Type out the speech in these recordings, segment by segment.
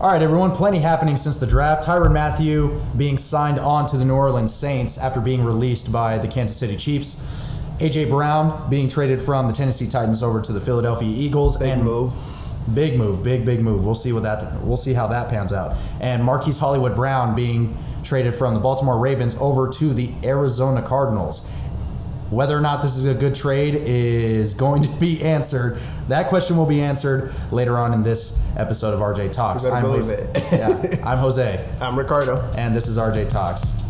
All right, everyone, plenty happening since the draft. Tyrann Mathieu being signed on to the New Orleans Saints after being released by the Kansas City Chiefs. A.J. Brown being traded from the Tennessee Titans over to the Philadelphia Eagles. Big move. Big move. We'll see how that pans out. And Marquise Hollywood Brown being traded from the Baltimore Ravens over to the Arizona Cardinals. Whether or not this is a good trade is going to be answered. That question will be answered later on in this episode of RJ Talks. You better believe it. Yeah, I'm Jose. I'm Ricardo. And this is RJ Talks.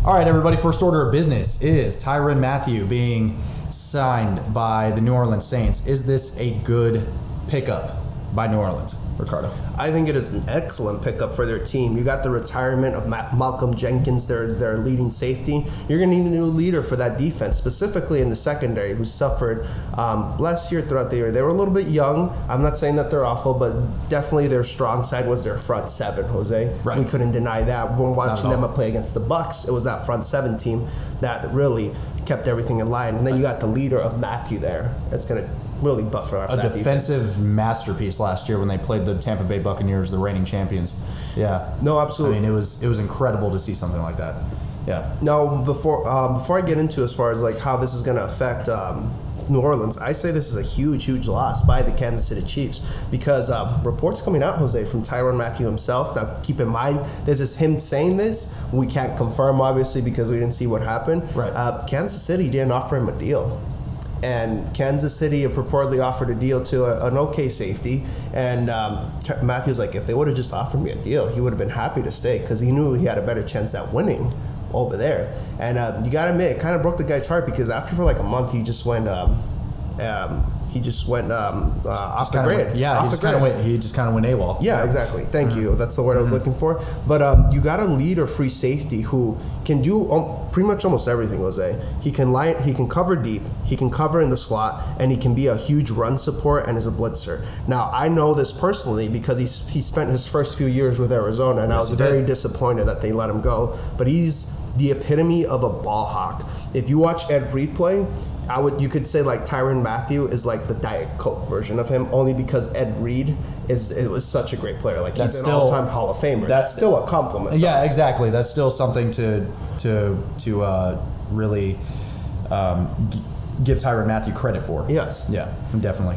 All right, everybody, first order of business is Tyrann Mathieu being signed by the New Orleans Saints. Is this a good pickup by New Orleans, Ricardo? I think it is an excellent pickup for their team. You got the retirement of Malcolm Jenkins, their leading safety. You're going to need a new leader for that defense, specifically in the secondary, who suffered last year throughout the year. They were a little bit young. I'm not saying that they're awful, but definitely their strong side was their front seven, Jose. Right. We couldn't deny that. When watching them play against the Bucs, it was that front seven team that really kept everything in line. And then you got the leader of Mathieu there. That's going to really buffer our defensive defense. Masterpiece last year when they played the Tampa Bay Buccaneers, the reigning champions. Yeah. No, absolutely. I mean, it was incredible to see something like that. Yeah. Now, before I get into as far as like how this is going to affect New Orleans, I say this is a huge loss by the Kansas City Chiefs because reports coming out, Jose, from Tyrann Mathieu himself. Now, keep in mind, this is him saying this. We can't confirm, obviously, because we didn't see what happened. Right. Kansas City didn't offer him a deal. And Kansas City purportedly offered a deal to an okay safety. And Matthew's like, if they would have just offered me a deal, he would have been happy to stay because he knew he had a better chance at winning over there. And you got to admit, it kind of broke the guy's heart because after for like a month, he just went off the grid. He just kind of went AWOL. Yeah, exactly. Thank you. That's the word I was looking for. But you got a lead or free safety who can do pretty much almost everything, Jose. He can cover deep, he can cover in the slot, and he can be a huge run support and is a blitzer. Now, I know this personally because he spent his first few years with Arizona, and I was very disappointed that they let him go. But he's the epitome of a ball hawk. If you watch Ed Reed play, you could say like Tyrann Mathieu is like the Diet Coke version of him, only because Ed Reed was such a great player. Like he's an all-time Hall of Famer. That's still a compliment. Yeah, though. Exactly. That's still something to really give Tyrann Mathieu credit for. Yes. Yeah, definitely.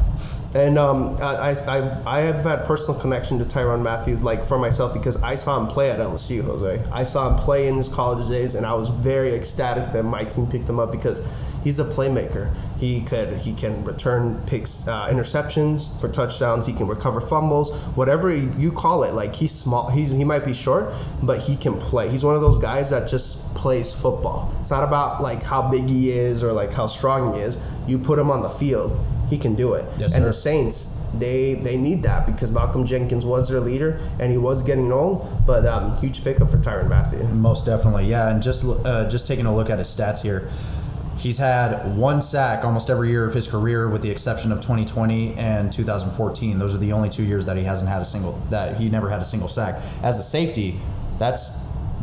And I have that personal connection to Tyrann Mathieu, like for myself, because I saw him play at LSU, Jose. I saw him play in his college days, and I was very ecstatic that my team picked him up because he's a playmaker. He can return picks, interceptions for touchdowns. He can recover fumbles, whatever you call it. Like he's small. He might be short, but he can play. He's one of those guys that just plays football. It's not about like how big he is or like how strong he is. You put him on the field, he can do it. Yes, and sir. the Saints, they need that because Malcolm Jenkins was their leader and he was getting old. But huge pickup for Tyrann Mathieu. Most definitely, yeah. And just taking a look at his stats here. He's had one sack almost every year of his career, with the exception of 2020 and 2014. Those are the only 2 years that he never had a single sack. As a safety, that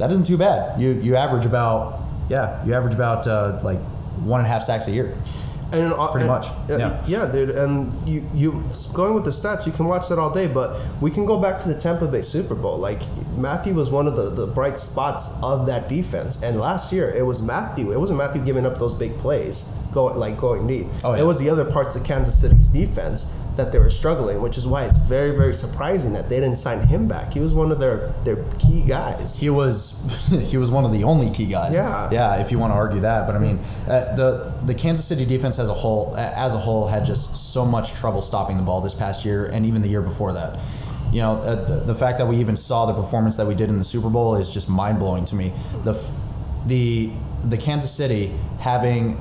isn't too bad. You average about like 1.5 sacks a year. And pretty much. Yeah, dude. And you going with the stats, you can watch that all day. But we can go back to the Tampa Bay Super Bowl. Like Mathieu was one of the bright spots of that defense. And last year it was Mathieu. It wasn't Mathieu giving up those big plays, going deep. Oh, yeah. It was the other parts of Kansas City's defense that they were struggling, which is why it's very, very surprising that they didn't sign him back. He was one of their key guys. He was one of the only key guys. Yeah, if you want to argue that. But I mean, the Kansas City defense as a whole had just so much trouble stopping the ball this past year and even the year before that. You know, the fact that we even saw the performance that we did in the Super Bowl is just mind-blowing to me. The Kansas City having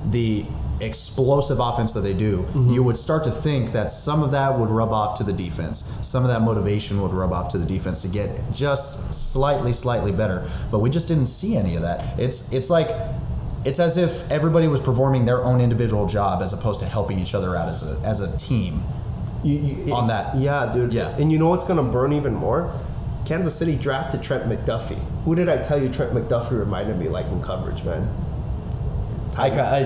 the explosive offense that they do, you would start to think that some of that would rub off to the defense. Some of that motivation would rub off to the defense to get just slightly better. But we just didn't see any of that. It's as if everybody was performing their own individual job as opposed to helping each other out as a team on that. Yeah, dude. Yeah. And you know what's going to burn even more? Kansas City drafted Trent McDuffie. Who did I tell you Trent McDuffie reminded me like in coverage, man?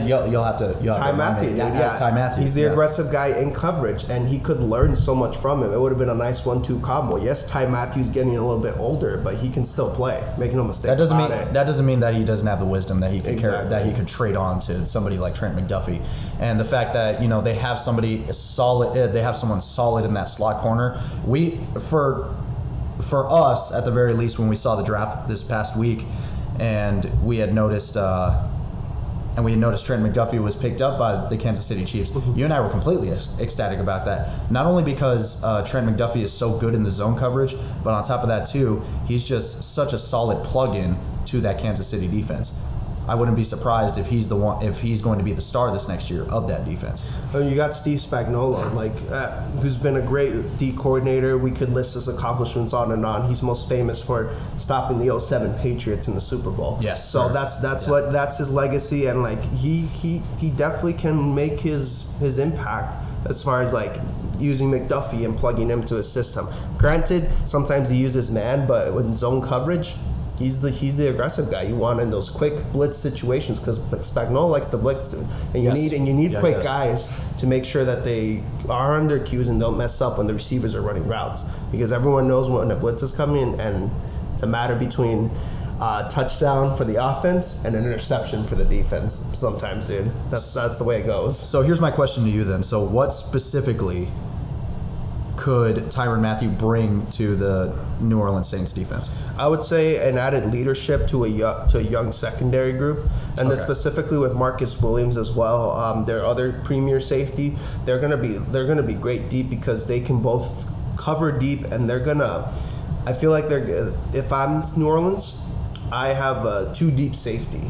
You'll have to Tyrann Mathieu. Yeah, Tyrann Mathieu. He's the aggressive guy in coverage, and he could learn so much from him. It would have been a nice 1-2 combo. Yes, Tyrann Mathieu's getting a little bit older, but he can still play. Make no mistake. That doesn't mean that he doesn't have the wisdom that he could that he could trade on to somebody like Trent McDuffie, and the fact that they have somebody solid. They have someone solid in that slot corner. For us, at the very least, when we saw the draft this past week, and we had noticed Trent McDuffie was picked up by the Kansas City Chiefs. You and I were completely ecstatic about that. Not only because Trent McDuffie is so good in the zone coverage, but on top of that too, he's just such a solid plug-in to that Kansas City defense. I wouldn't be surprised if he's going to be the star this next year of that defense. You got Steve Spagnuolo, who's been a great D coordinator. We could list his accomplishments on and on. He's most famous for stopping the 07 Patriots in the Super Bowl. Yes. So that's his legacy, and he definitely can make his impact as far as using McDuffie and plugging him to his system. Granted, sometimes he uses man, but with zone coverage, he's the aggressive guy you want in those quick blitz situations, because Spagnuolo likes to blitz, dude. And you need quick guys to make sure that they are under cues and don't mess up when the receivers are running routes, because everyone knows when a blitz is coming, and it's a matter between touchdown for the offense and an interception for the defense. Sometimes, dude, that's the way it goes. So here's my question to you then. So what specifically could Tyrann Mathieu bring to the New Orleans Saints defense? I would say an added leadership to a young secondary group, and then specifically with Marcus Williams as well. Their other premier safety, they're gonna be great deep, because they can both cover deep, and I feel like if I'm New Orleans, I have a 2 deep safety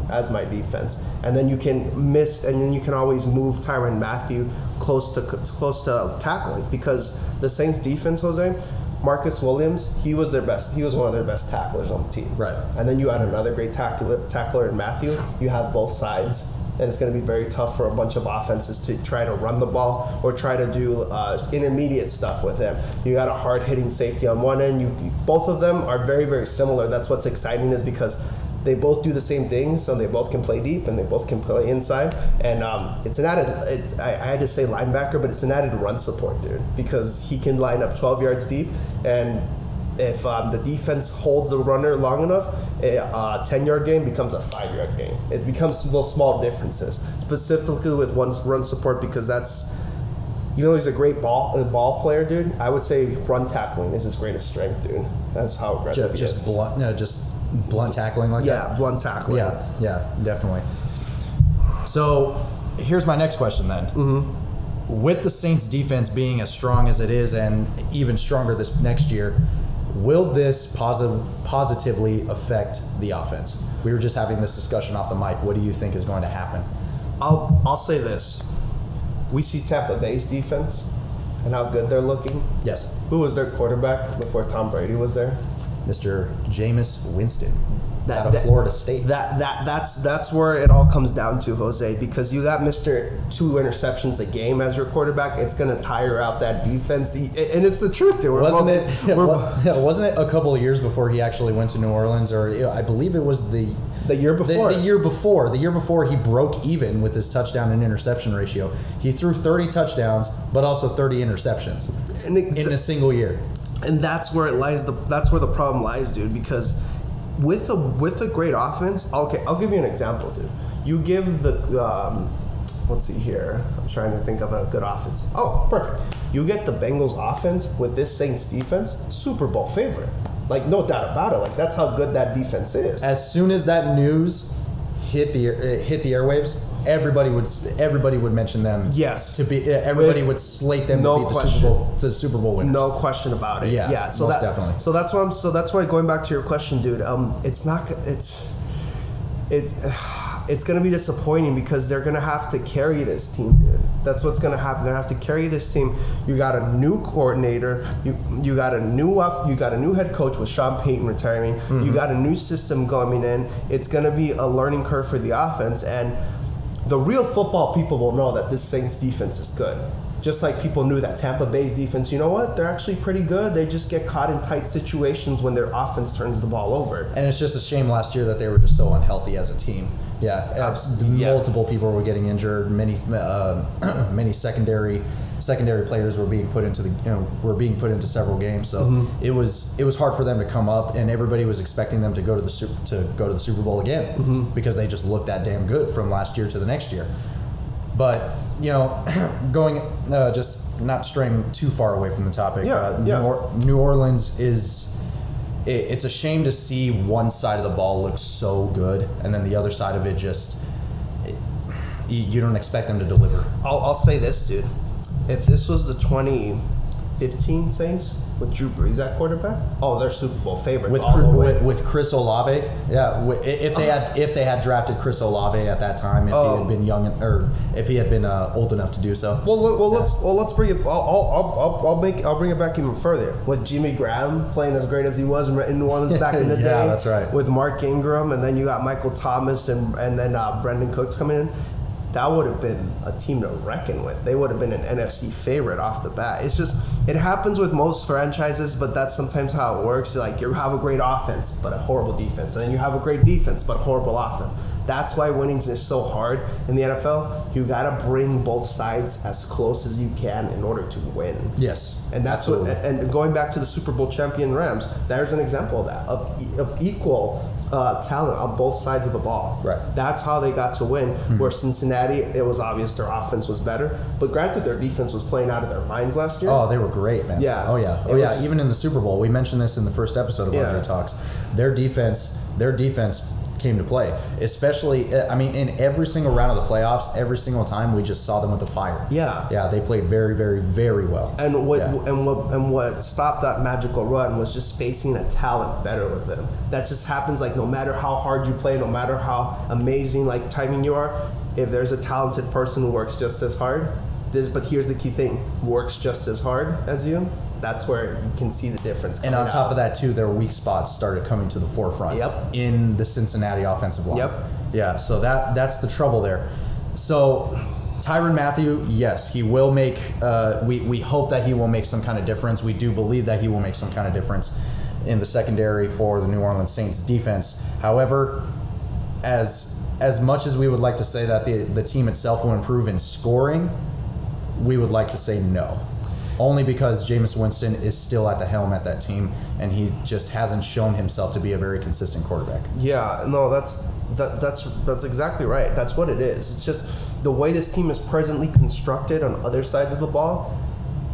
as my defense, and then you can always move Tyrann Mathieu close to tackling, because the Saints defense, Jose, Marcus Williams, he was one of their best tacklers on the team. Right. And then you add another great tackler in Mathieu, you have both sides, and it's going to be very tough for a bunch of offenses to try to run the ball or try to do intermediate stuff with him. You got a hard-hitting safety on one end. Both of them are very, very similar. That's what's exciting, is because they both do the same things, so they both can play deep and they both can play inside. And it's an added, I had to say linebacker, but it's an added run support, dude, because he can line up 12 yards deep, and if the defense holds a runner long enough, a 10-yard game becomes a 5-yard game. It becomes those small differences, specifically with run support, because that's, even though he's a great ball player, dude, I would say run tackling is his greatest strength, dude. That's how aggressive he is. Blunt tackling like that? Yeah, blunt tackling. Yeah, definitely. So here's my next question then. Mm-hmm. With the Saints defense being as strong as it is, and even stronger this next year, will this positively affect the offense? We were just having this discussion off the mic. What do you think is going to happen? I'll say this. We see Tampa Bay's defense and how good they're looking. Yes. Who was their quarterback before Tom Brady was there? Mr. Jameis Winston out of Florida State. That's where it all comes down to, Jose, because you got Mr. 2 interceptions a game as your quarterback. It's going to tire out that defense, and it's the truth, dude. Wasn't it a couple of years before he actually went to New Orleans, or I believe it was the year before. The year before he broke even with his touchdown and interception ratio. He threw 30 touchdowns, but also 30 interceptions in a single year. And that's where it lies. That's where the problem lies, dude. Because with a great offense, okay, I'll give you an example, dude. You give let's see here. I'm trying to think of a good offense. Oh, perfect. You get the Bengals offense with this Saints defense, Super Bowl favorite. No doubt about it. That's how good that defense is. As soon as that news hit the airwaves, everybody would mention them. Yes. Everybody would slate them to be the Super Bowl winners. No question about it. Yeah. So most definitely. So that's why going back to your question, dude. It's going to be disappointing, because they're going to have to carry this team, dude. That's what's going to happen. They're going to have to carry this team. You got a new coordinator. You got a new head coach with Sean Payton retiring. Mm-hmm. You got a new system coming in. It's going to be a learning curve for the offense, and the real football people will know that this Saints defense is good. Just like people knew that Tampa Bay's defense, you know what? They're actually pretty good. They just get caught in tight situations when their offense turns the ball over. And it's just a shame last year that they were just so unhealthy as a team. Yeah, multiple people were getting injured. Many secondary players were being put into several games. So it was hard for them to come up, and everybody was expecting them to go to the Super Bowl again because they just looked that damn good from last year to the next year. But going just not straying too far away from the topic. New Orleans is. It's a shame to see one side of the ball look so good, and then the other side of it just you don't expect them to deliver. I'll say this, dude. If this was the 2015 Saints with Drew Brees at quarterback, they're Super Bowl favorites with Chris Olave. Yeah, if they had drafted Chris Olave at that time, if he had been young or if he had been old enough to do so. Let's bring it. I'll bring it back even further with Jimmy Graham playing as great as he was in New Orleans back in the day. Yeah, that's right. With Mark Ingram, and then you got Michael Thomas and then Brandon Cooks coming in. That would have been a team to reckon with. They would have been an NFC favorite off the bat. It's just, it happens with most franchises, but that's sometimes how it works. Like, you have a great offense, but a horrible defense. And then you have a great defense, but a horrible offense. That's why winning is so hard in the NFL. You got to bring both sides as close as you can in order to win. Yes. And that's absolutely. And going back to the Super Bowl champion Rams, there's an example of that, of equal talent on both sides of the ball. Right. That's how they got to win. Where Cincinnati, it was obvious their offense was better, but granted, their defense was playing out of their minds last year. Oh, they were great, man. Yeah. Oh yeah. Even in the Super Bowl, we mentioned this in the first episode of RJ Talks. Their defense came to play, especially in every single round of the playoffs. Every single time we just saw them with the fire. Yeah, they played very, very, very well. And what stopped that magical run was just facing a talent better with them. That just happens. Like, no matter how hard you play, no matter how amazing timing you are, if there's a talented person who works just as hard, but here's the key thing: works just as hard as you. That's where you can see the difference. And on top of that, too, their weak spots started coming to the forefront. In the Cincinnati offensive line. Yeah, so that's the trouble there. So Tyrann Mathieu, yes, he will make. We hope that he will make some kind of difference. We do believe that he will make some kind of difference in the secondary for the New Orleans Saints defense. However, as much as we would like to say that the team itself will improve in scoring, we would like to say no. Only because Jameis Winston is still at the helm at that team, and he just hasn't shown himself to be a very consistent quarterback. Yeah, no, that's exactly right. That's what it is. It's just the way this team is presently constructed on other sides of the ball.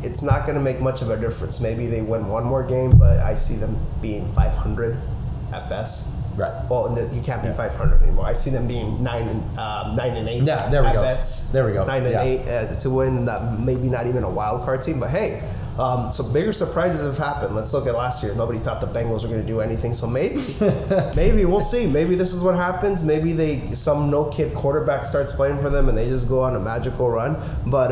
It's not going to make much of a difference. Maybe they win one more game, but I see them being 500 at best. Right. Well, you can't be 500 anymore. I see them being 9 and 8. Yeah, there we go. Best. There we go. 9 and 8 to win. That maybe not even a wild card team, but hey, some bigger surprises have happened. Let's look at last year. Nobody thought the Bengals were going to do anything, so maybe we'll see. Maybe this is what happens. Maybe some no-kid quarterback starts playing for them and they just go on a magical run. But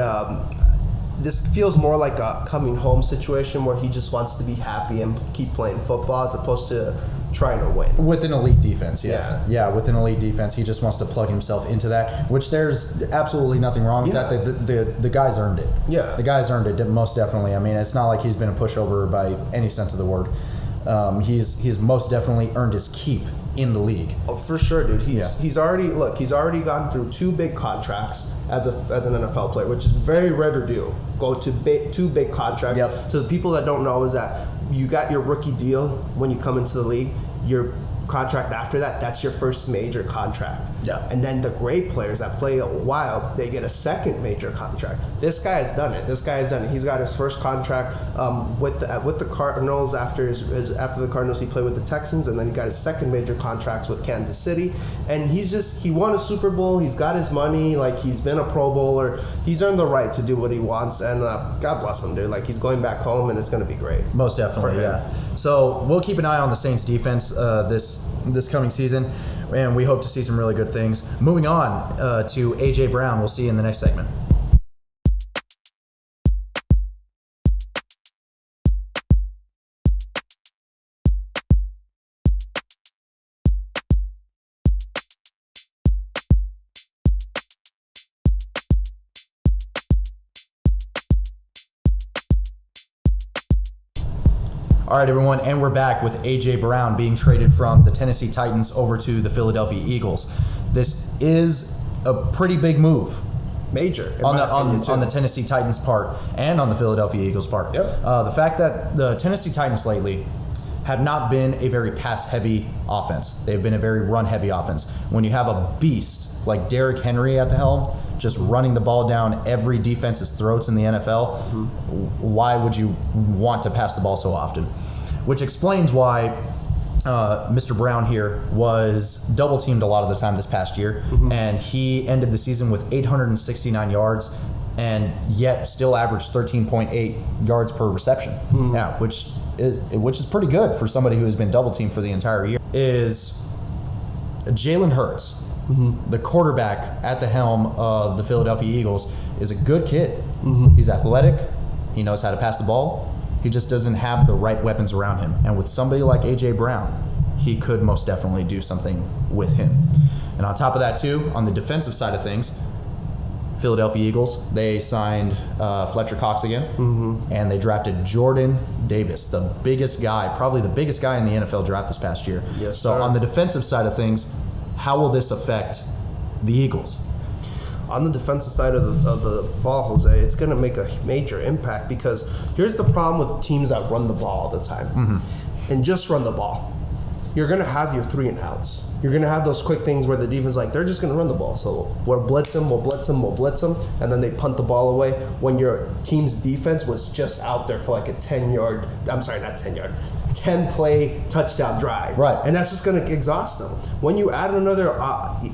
this feels more like a coming home situation where he just wants to be happy and keep playing football as opposed to trying to win. With an elite defense, yeah, with an elite defense, he just wants to plug himself into that, which there's absolutely nothing wrong with that. The guy's earned it. Yeah. The guy's earned it, most definitely. I mean, it's not like he's been a pushover by any sense of the word. He's most definitely earned his keep in the league. Oh, for sure, dude. He's already gone through 2 big contracts as an NFL player, which is very rare to do. Go to 2 big contracts. Yep. So the people that don't know is that you got your rookie deal when you come into the league. Your contract after that's your first major contract. Yeah. And then the great players that play a while, they get a second major contract. This guy has done it. He's got his first contract with the Cardinals after after the Cardinals. He played with the Texans, and then he got his second major contracts with Kansas City. And he won a Super Bowl. He's got his money. He's been a Pro Bowler. He's earned the right to do what he wants. And God bless him, dude. He's going back home, and it's going to be great. Most definitely, yeah. So we'll keep an eye on the Saints defense this coming season, and we hope to see some really good things. Moving on to AJ Brown. We'll see you in the next segment. All right, everyone, and we're back with A.J. Brown being traded from the Tennessee Titans over to the Philadelphia Eagles. This is a pretty big move. Major. On the Tennessee Titans part and on the Philadelphia Eagles part. Yep. The fact that the Tennessee Titans lately have not been a very pass-heavy offense. They've been a very run-heavy offense. When you have a beast like Derrick Henry at the helm, just running the ball down every defense's throats in the NFL, why would you want to pass the ball so often? Which explains why Mr. Brown here was double-teamed a lot of the time this past year, and he ended the season with 869 yards and yet still averaged 13.8 yards per reception. Yeah, which is pretty good for somebody who has been double-teamed for the entire year. Is Jalen Hurts, the quarterback at the helm of the Philadelphia Eagles, is a good kid. He's athletic. He knows how to pass the ball. He just doesn't have the right weapons around him. And with somebody like A.J. Brown, he could most definitely do something with him. And on top of that, too, on the defensive side of things, Philadelphia Eagles, they signed Fletcher Cox again, and they drafted Jordan Davis, the biggest guy, probably the biggest guy in the NFL draft this past year. Yes, so sir. On the defensive side of things, how will this affect the Eagles? On the defensive side of the ball, Jose, it's going to make a major impact because here's the problem with teams that run the ball all the time and just run the ball. You're going to have your 3 and outs. You're going to have those quick things where the defense they're just going to run the ball. So we'll blitz them, and then they punt the ball away when your team's defense was just out there for like a 10-play touchdown drive. Right. And that's just going to exhaust them. When you add another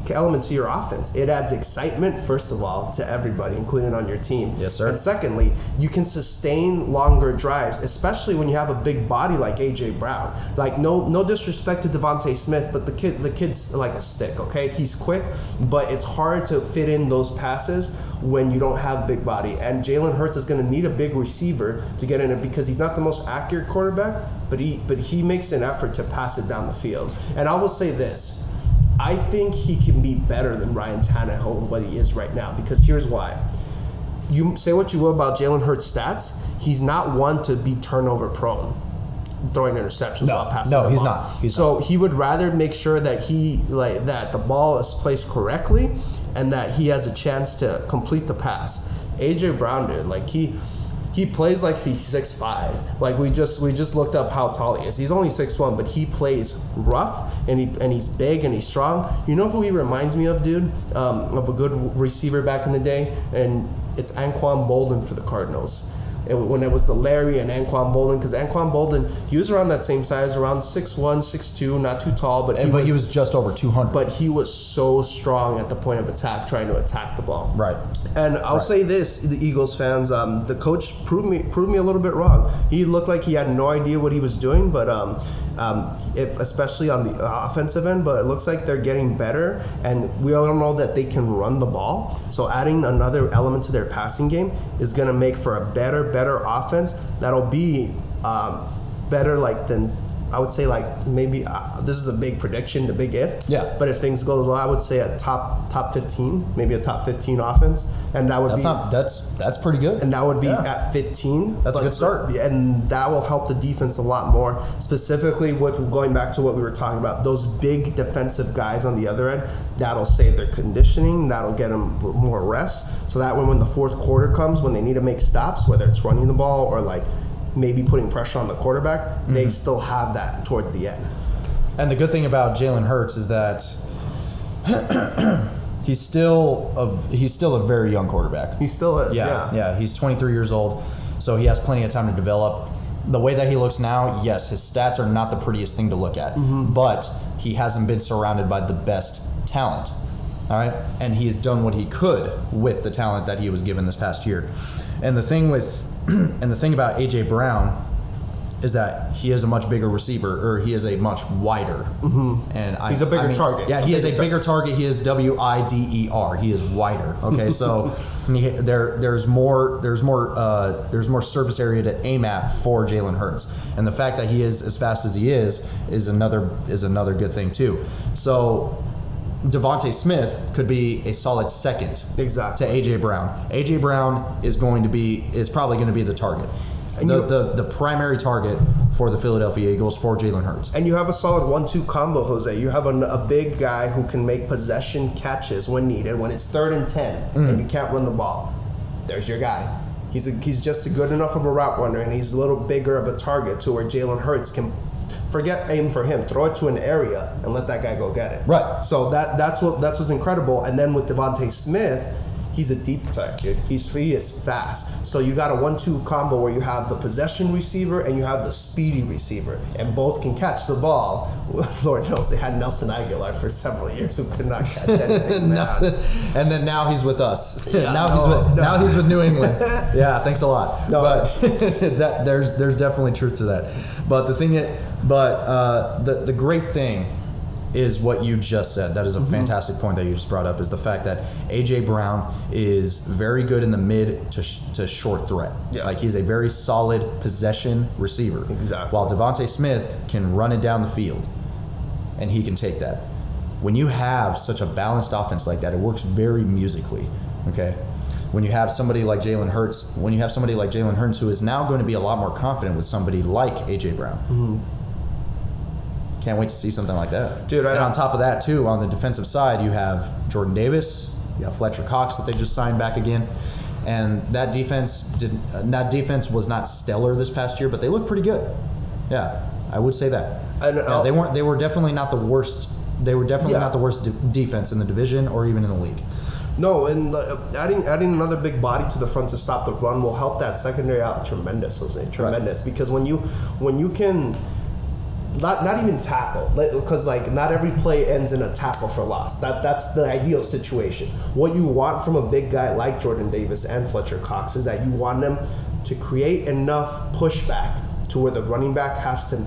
element to your offense, it adds excitement, first of all, to everybody, including on your team. Yes, sir. And secondly, you can sustain longer drives, especially when you have a big body like A.J. Brown. Like, no disrespect to Devontae Smith, but the kid's like a stick, okay? He's quick, but it's hard to fit in those passes when you don't have a big body. And Jalen Hurts is going to need a big receiver to get in it because he's not the most accurate quarterback, but he makes an effort to pass it down the field. And I will say this, I think he can be better than Ryan Tannehill, what he is right now, because here's why. You say what you will about Jalen Hurts' stats, he's not one to be turnover prone, throwing interceptions while passing the ball. He's not. So he would rather make sure that that the ball is placed correctly and that he has a chance to complete the pass. A.J. Brown, dude, he plays like he's 6'5". Like we just looked up how tall he is. He's only 6'1", but he plays rough and he's big and he's strong. You know who he reminds me of, dude? Of a good receiver back in the day, and it's Anquan Boldin for the Cardinals. When it was the Larry and Anquan Boldin, because Anquan Boldin, he was around that same size, around 6'1", 6'2", not too tall, but he was just over 200. But he was so strong at the point of attack, trying to attack the ball. Right. And I'll say this, the Eagles fans, the coach proved me a little bit wrong. He looked like he had no idea what he was doing, but especially on the offensive end, but it looks like they're getting better, and we all know that they can run the ball. So adding another element to their passing game is going to make for a better offense that'll be better than I would say maybe this is a big prediction, the big if. Yeah. But if things go well, I would say a top 15, maybe a top 15 offense, and that would that's pretty good. And that would be at 15. That's a good start. And that will help the defense a lot more. Specifically, going back to what we were talking about, those big defensive guys on the other end, that'll save their conditioning. That'll get them more rest. So that when the fourth quarter comes, when they need to make stops, whether it's running the ball or maybe putting pressure on the quarterback, they still have that towards the end. And the good thing about Jalen Hurts is that he's still a very young quarterback. He still is. Yeah. He's 23 years old, so he has plenty of time to develop. The way that he looks now, yes, his stats are not the prettiest thing to look at, but he hasn't been surrounded by the best talent. All right, and he's done what he could with the talent that he was given this past year. And the thing about A.J. Brown is that he is a much bigger receiver, or he is a much wider. And he's a bigger target. Yeah, he is a bigger target. He is WIDER. He is wider. Okay, so there's more surface area to aim at for Jalen Hurts, and the fact that he is as fast as he is another good thing too. So Devontae Smith could be a solid second to A.J. Brown. A.J. Brown is probably going to be the target. The primary target for the Philadelphia Eagles for Jalen Hurts. And you have a solid 1-2 combo, Jose. You have a big guy who can make possession catches when needed, when it's 3rd and 10, and you can't run the ball. There's your guy. He's just good enough of a route runner, and he's a little bigger of a target to where Jalen Hurts can forget aim for him, throw it to an area, and let that guy go get it. Right. So that's what's incredible. And then with Devontae Smith, he's a deep threat, dude. He is fast. So you got a 1-2 combo where you have the possession receiver and you have the speedy receiver, and both can catch the ball. Lord knows they had Nelson Aguilar for several years who could not catch anything. And then now he's with us. Now he's with New England. Yeah, thanks a lot. No. But there's definitely truth to that. But the great thing is what you just said. That is a fantastic point that you just brought up, is the fact that A.J. Brown is very good in the mid to short threat. Yeah. Like, he's a very solid possession receiver. Exactly. While Devontae Smith can run it down the field, and he can take that. When you have such a balanced offense like that, it works very musically, okay? When you have somebody like Jalen Hurts, who is now going to be a lot more confident with somebody like A.J. Brown. Can't wait to see something like that. Dude, and on top of that, too, on the defensive side, you have Jordan Davis, you have Fletcher Cox that they just signed back again. And that defense was not stellar this past year, but they look pretty good. Yeah, I would say that. They were definitely not the worst. They were definitely not the worst defense in the division or even in the league. No, and adding another big body to the front to stop the run will help that secondary out tremendous, Jose. Tremendous. Right. Because when you can not even tackle, because like not every play ends in a tackle for loss. That's the ideal situation. What you want from a big guy like Jordan Davis and Fletcher Cox is that you want them to create enough pushback to where the running back has to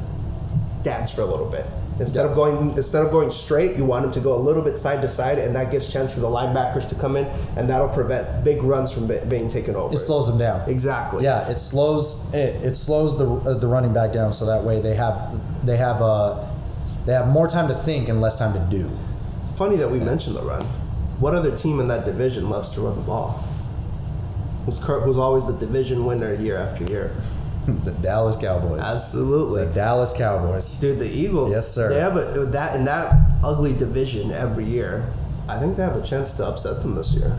dance for a little bit. Instead of going straight, you want him to go a little bit side to side, and that gives chance for the linebackers to come in, and that'll prevent big runs from being taken over. It slows them down. Exactly. Yeah, it slows the running back down, so that way they have more time to think and less time to do. Funny that we mentioned the run. What other team in that division loves to run the ball? Who's always the division winner year after year? The Dallas Cowboys. Absolutely. The Dallas Cowboys. Dude, the Eagles. Yes, sir. They have in that ugly division every year. I think they have a chance to upset them this year.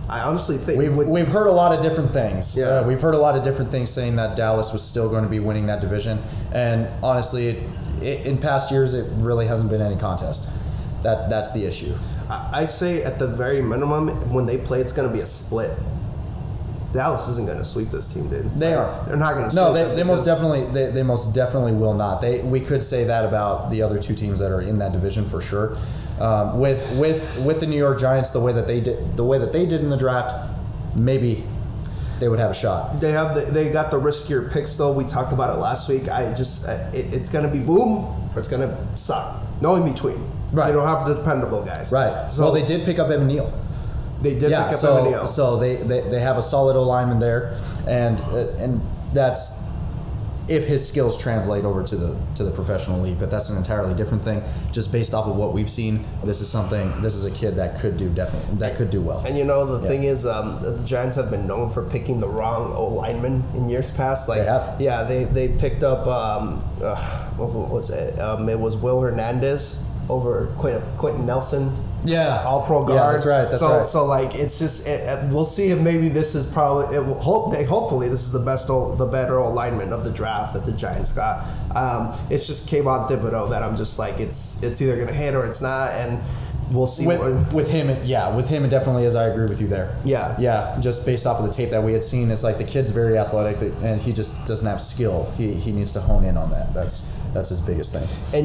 I honestly think we've heard a lot of different things. Yeah. We've heard a lot of different things saying that Dallas was still going to be winning that division, and honestly, in past years, it really hasn't been any contest. That's the issue. I say at the very minimum, when they play, it's going to be a split. Dallas isn't going to sweep this team, dude. They're not going to sweep them. No, they most definitely will not. We could say that about the other two teams that are in that division for sure. With the New York Giants, the way that they did in the draft, maybe they would have a shot. They got the riskier picks though. We talked about it last week. It's going to be boom or it's going to suck. No in between. Right. You don't have the dependable guys. Right. So they did pick up Evan Neal. They did pick up Evan Neal. So they have a solid O-lineman there, and that's if his skills translate over to the professional league. But that's an entirely different thing. Just based off of what we've seen, this is a kid that could do well. And the thing is, the Giants have been known for picking the wrong O-lineman in years past. Like, they have. Yeah, they picked up what was it? It was Will Hernandez over Quentin Nelson. Yeah, all-pro guard. Yeah, that's right. That's right. So like, it's just we'll see if maybe this is probably hopefully this is the better lineman of the draft that the Giants got. It's just Kayvon Thibodeau that I'm just like it's either gonna hit or it's not, and we'll see.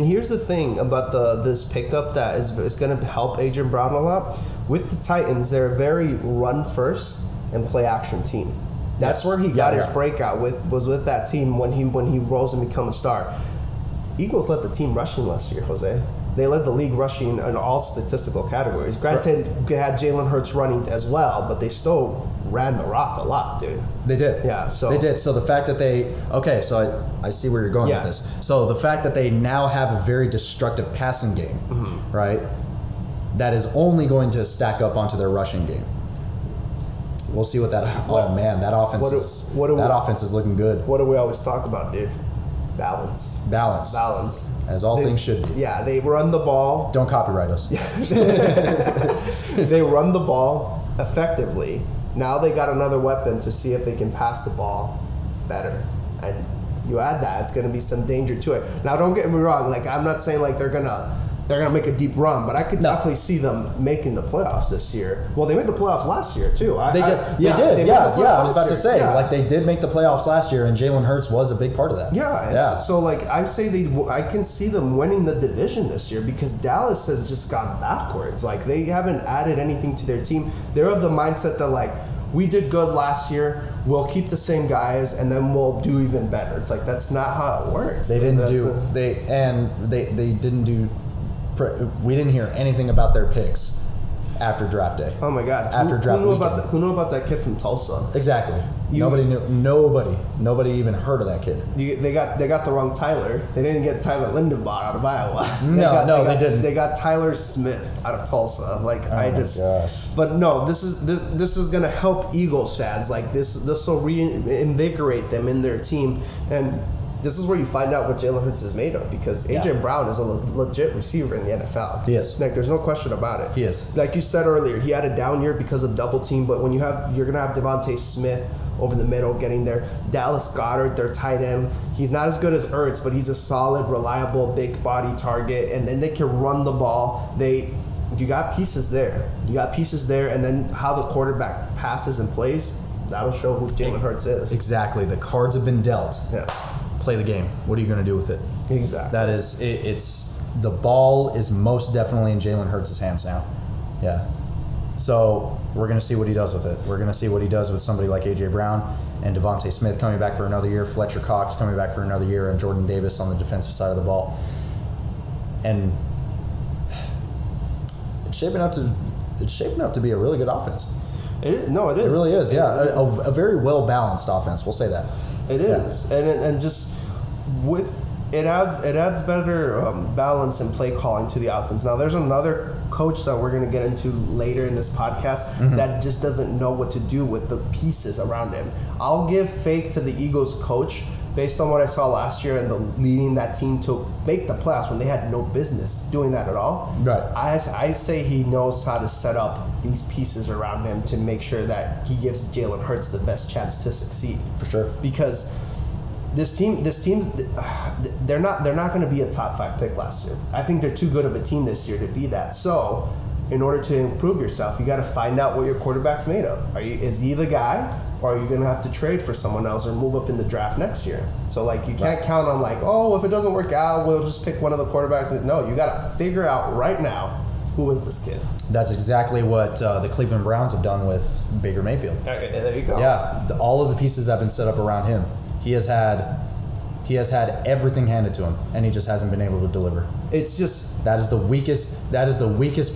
here's the thing about this pickup that is going to help Adrian Brown a lot. With the Titans, they're a very run-first and play-action team. That's where he got his breakout was with that team when he rose and become a star. Eagles led the team rushing last year, Jose. They led the league rushing in all statistical categories. Granted, had Jalen Hurts running as well, but they still ran the rock a lot, dude. They did. Yeah, so they did. So the fact that I see where you're going with this. So the fact that they now have a very destructive passing game, right? That is only going to stack up onto their rushing game. We'll see what that. That offense is looking good. What do we always talk about, dude? Balance. As all things should be. Yeah, they run the ball. Don't copyright us. They run the ball effectively. Now they got another weapon to see if they can pass the ball better. And you add that, it's going to be some danger to it. Now, don't get me wrong. Like, I'm not saying like they're gonna make a deep run, but I could definitely see them making the playoffs this year. Well, they made the playoffs last year too. They did. I was about to say, like, they did make the playoffs last year, and Jalen Hurts was a big part of that. Yeah. So like, I can see them winning the division this year because Dallas has just gone backwards. Like, they haven't added anything to their team. They're of the mindset that like, we did good last year, we'll keep the same guys, and then we'll do even better. It's like, that's not how it works. We didn't hear anything about their picks after draft day. Oh my God! Who knew about that kid from Tulsa? Exactly. Nobody knew. Nobody even heard of that kid. They got the wrong Tyler. They didn't get Tyler Lindenbach out of Iowa. They didn't. They got Tyler Smith out of Tulsa. Like, gosh. But no, this is gonna help Eagles fans. Like, this will reinvigorate them in their team, and this is where you find out what Jalen Hurts is made of, because A.J. Brown is a legit receiver in the NFL. He is. Like, there's no question about it. He is. Like you said earlier, he had a down year because of double team, but when you're going to have Devontae Smith over the middle getting there, Dallas Goedert, their tight end, he's not as good as Ertz, but he's a solid, reliable, big body target, and then they can run the ball. You got pieces there. And then how the quarterback passes and plays, that'll show who Jalen Hurts is. Exactly. The cards have been dealt. Yeah. Play the game. What are you going to do with it? Exactly. That is, it's the ball is most definitely in Jalen Hurts' hands now. Yeah. So we're going to see what he does with it. We're going to see what he does with somebody like A.J. Brown and Devontae Smith coming back for another year, Fletcher Cox coming back for another year, and Jordan Davis on the defensive side of the ball. And it's shaping up to be a really good offense. It is. It really is. A very well balanced offense. We'll say that. It is, and just with it adds better balance and play calling to the offense. Now, there's another coach that we're going to get into later in this podcast that just doesn't know what to do with the pieces around him. I'll give faith to the Eagles coach based on what I saw last year and the leading that team to make the playoffs when they had no business doing that at all. Right. I say he knows how to set up these pieces around him to make sure that he gives Jalen Hurts the best chance to succeed. For sure. Because this team's they're not going to be a top 5 pick last year. I think they're too good of a team this year to be that. So, in order to improve yourself, you got to find out what your quarterback's made of. Is he the guy, or are you going to have to trade for someone else or move up in the draft next year? So, like, you can't count on like, oh, if it doesn't work out, we'll just pick one of the quarterbacks. No, you got to figure out right now, who is this kid? That's exactly what the Cleveland Browns have done with Baker Mayfield. There you go. Yeah, all of the pieces have been set up around him. He has had everything handed to him, and he just hasn't been able to deliver. It's just that is the weakest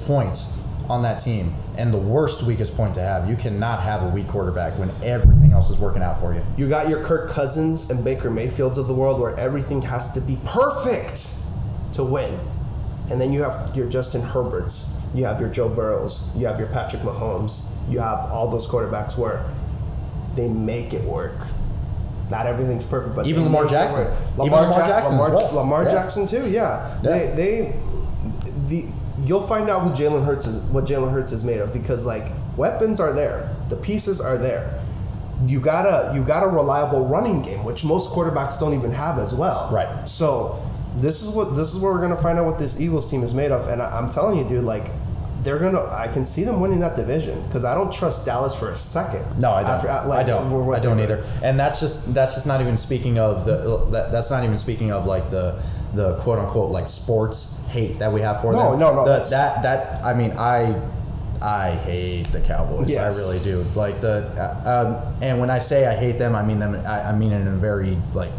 point on that team, and the weakest point to have. You cannot have a weak quarterback when everything else is working out for you. You got your Kirk Cousins and Baker Mayfields of the world, where everything has to be perfect to win, and then you have your Justin Herberts, you have your Joe Burrows, you have your Patrick Mahomes, you have all those quarterbacks where they make it work. Not everything's perfect, but even Lamar Jackson. Lamar Jackson too. Yeah. You'll find out what Jalen Hurts is made of, because like weapons are there, the pieces are there. You got a reliable running game, which most quarterbacks don't even have as well. Right. So this is where we're gonna find out what this Eagles team is made of, and I'm telling you, dude, like. I can see them winning that division, because I don't trust Dallas for a second. No, I don't. I don't either. And that's just not even speaking of that's not even speaking of like the quote unquote like sports hate that we have for them. No. I mean, I hate the Cowboys. Yes. I really do. Like and when I say I hate them, I mean them. I mean it in a very like.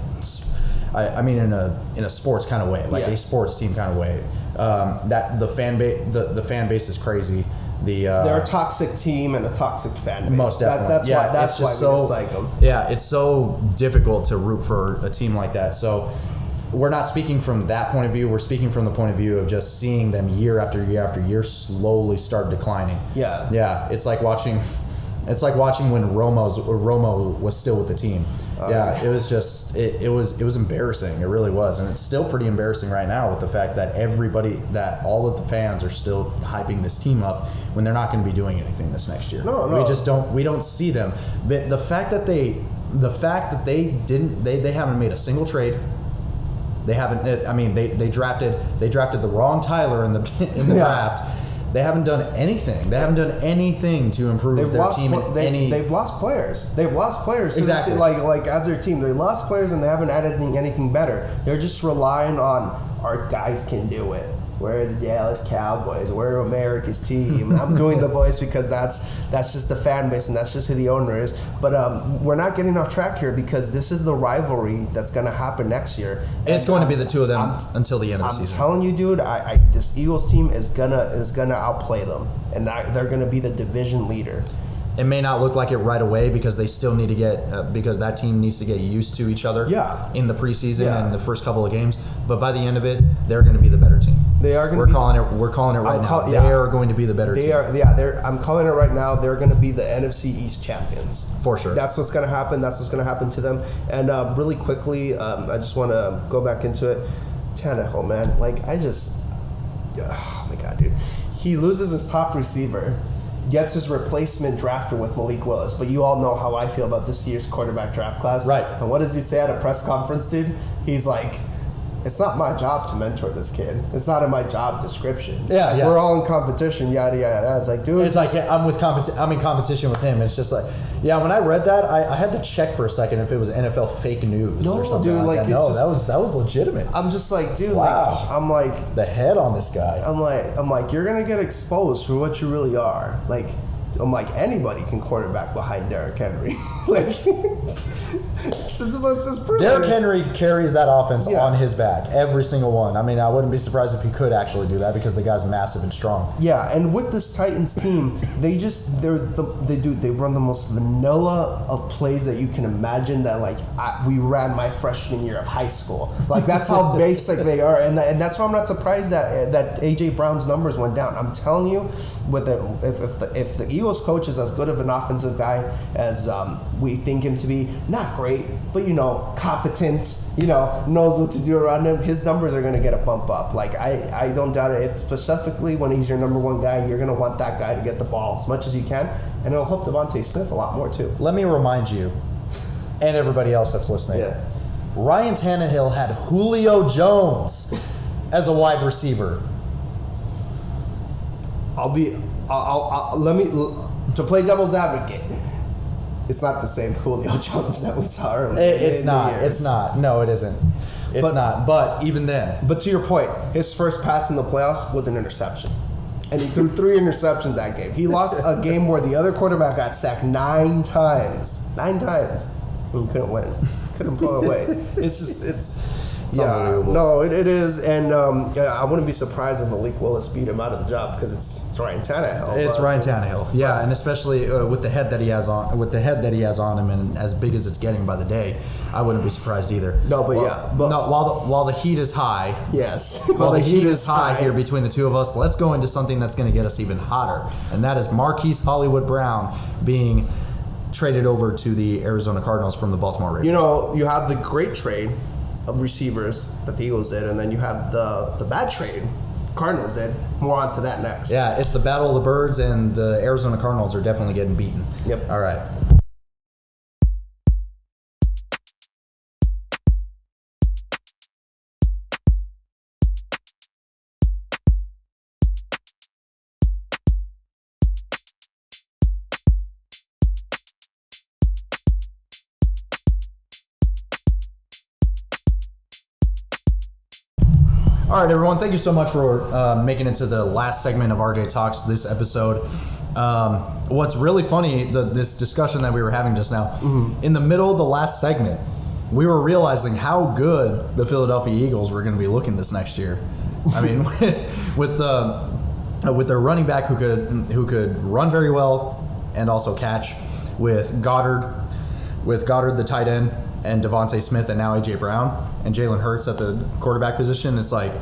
I mean in a sports kind of way, like a sports team kind of way. That the fan base is crazy. They're a toxic team and a toxic fan base. Most definitely. That's why we dislike them. Yeah, it's so difficult to root for a team like that. So we're not speaking from that point of view. We're speaking from the point of view of just seeing them year after year after year slowly start declining. Yeah. Yeah, it's like watching It's like watching when Romo was still with the team. It was just it was embarrassing. It really was, and it's still pretty embarrassing right now with the fact that all of the fans are still hyping this team up when they're not going to be doing anything this next year. No. We don't see them. But the fact that they haven't made a single trade. They haven't. I mean, they drafted the wrong Tyler in the draft. They haven't done anything. They haven't done anything to improve their team. They've lost players. They've lost players. So exactly. Like as their team, they lost players and they haven't added anything better. They're just relying on our guys can do it. We're the Dallas Cowboys. We're America's team. I'm doing the voice because that's just the fan base and that's just who the owner is. But we're not getting off track here because this is the rivalry that's going to happen next year. It's going to be the two of them until the end of the season. I'm telling you, dude. This Eagles team is gonna outplay them, and they're gonna be the division leader. It may not look like it right away because they still need to get because that team needs to get used to each other in the preseason and the first couple of games. But by the end of it, they're going to be the better team. They are going to be. We're calling it right now. They are going to be the better team. I'm calling it right now. They're going to be the NFC East champions for sure. That's what's going to happen. That's what's going to happen to them. And really quickly, I just want to go back into it. Tannehill, man, oh my God, dude, he loses his top receiver. Gets his replacement drafter with Malik Willis. But you all know how I feel about this year's quarterback draft class. Right. And what does he say at a press conference, dude? He's like, it's not my job to mentor this kid. It's not in my job description. Yeah. We're all in competition, yada, yada, yada. It's like, dude. It's like, I'm in competition with him. It's just like, when I read that, I had to check for a second if it was NFL fake news or something dude, like that. No, that was legitimate. I'm just like, dude, wow. I'm like. The head on this guy. I'm like, you're going to get exposed for what you really are. I'm like, anybody can quarterback behind Derrick Henry. Let's just prove Derrick Henry carries that offense on his back, every single one. I mean, I wouldn't be surprised if he could actually do that because the guy's massive and strong. Yeah, and with this Titans team, they run the most vanilla of plays that you can imagine. That we ran my freshman year of high school. That's how basic they are, and that's why I'm not surprised that AJ Brown's numbers went down. I'm telling you, if the Eagles coach is as good of an offensive guy as we think him to be, not great, but competent, knows what to do around him, his numbers are going to get a bump up. I don't doubt it. If specifically when he's your number one guy, you're going to want that guy to get the ball as much as you can, and it'll help Devontae Smith a lot more too. Let me remind you, and everybody else that's listening, Ryan Tannehill had Julio Jones as a wide receiver. To play devil's advocate, it's not the same Julio Jones that we saw earlier. It's not. No, it isn't. It's not. But even then. But to your point, his first pass in the playoffs was an interception. And he threw 3 interceptions that game. He lost a game where the other quarterback got sacked 9 times. 9 times. And couldn't win. Couldn't pull it away. It is, and I wouldn't be surprised if Malik Willis beat him out of the job because it's Ryan Tannehill. It's Ryan Tannehill, and especially with the head that he has on him, and as big as it's getting by the day, I wouldn't be surprised either. While the heat is high, while the heat is high here between the two of us, let's go into something that's going to get us even hotter, and that is Marquise Hollywood Brown being traded over to the Arizona Cardinals from the Baltimore Ravens. You have the great trade of receivers that the Eagles did, and then you have the bad trade Cardinals did. More on to that next. Yeah, it's the battle of the birds, and the Arizona Cardinals are definitely getting beaten. Yep. All right. All right, everyone. Thank you so much for making it to the last segment of RJ Talks this episode. What's really funny, this discussion that we were having just now, in the middle of the last segment, we were realizing how good the Philadelphia Eagles were going to be looking this next year. I mean, with their running back who could run very well and also catch, with Goddard the tight end, and Devontae Smith, and now AJ Brown and Jalen Hurts at the quarterback position. It's like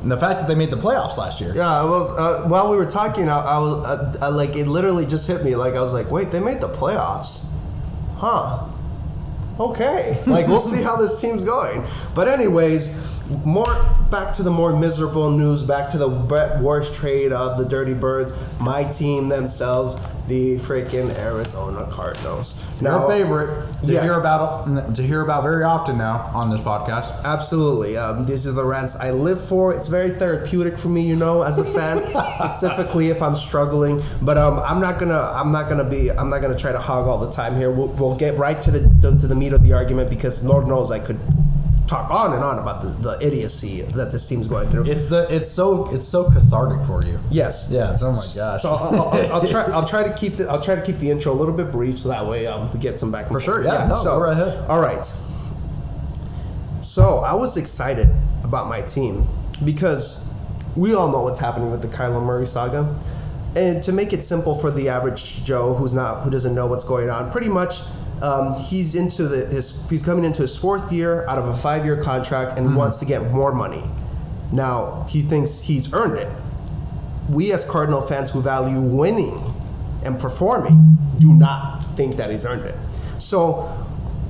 And the fact that they made the playoffs last year. Yeah, I was, while we were talking, I was like, it literally just hit me. Like, I was like, wait, they made the playoffs? Huh. Okay. Like, we'll see how this team's going. But anyways, back to the more miserable news, back to the worst trade of the Dirty Birds, my team themselves, the freaking Arizona Cardinals. Your favorite to hear about very often now on this podcast. Absolutely. These are the rants I live for. It's very therapeutic for me, as a fan, specifically if I'm struggling. But I'm not gonna try to hog all the time here. We'll get right to the meat of the argument, because Lord knows I could talk on and on about the idiocy that this team's going through. It's so cathartic for you. Yes. Yeah. It's, oh my gosh. So I'll try to keep the intro a little bit brief, so that way we get some back and forth. For sure. Yeah. So go right ahead. All right. So I was excited about my team because we all know what's happening with the Kyler Murray saga, and to make it simple for the average Joe who doesn't know what's going on, pretty much. He's coming into his 4th year out of a 5-year contract and wants to get more money. Now, he thinks he's earned it. We as Cardinal fans who value winning and performing do not think that he's earned it. So,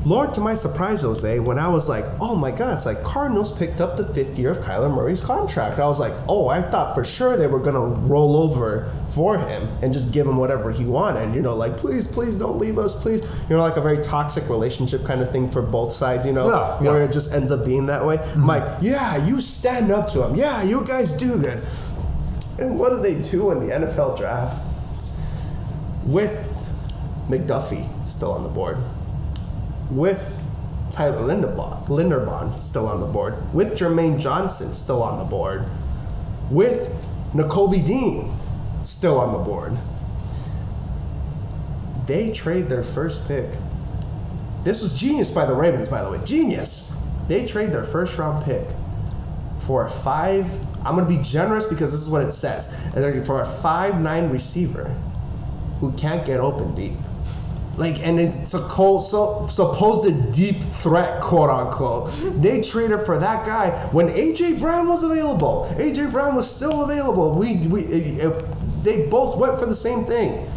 Lord, to my surprise, Jose, when I was like, oh my God, it's like Cardinals picked up the 5th year of Kyler Murray's contract. I was like, oh, I thought for sure they were going to roll over for him and just give him whatever he wanted. Like, please don't leave us, please. Like a very toxic relationship kind of thing for both sides, where it just ends up being that way. I'm like, yeah, you stand up to him. Yeah, you guys do that. And what do they do in the NFL draft? With McDuffie still on the board, with Tyler Linderbaum still on the board, with Jermaine Johnson still on the board, with Nakobe Dean still on the board. They trade their first pick. This was genius by the Ravens, by the way. Genius. They trade their first round pick for I'm going to be generous because this is what it says. And they're for a 5'9" receiver who can't get open deep. And it's a supposed deep threat, quote unquote. They traded for that guy when A.J. Brown was available. A.J. Brown was still available. They both went for the same thing.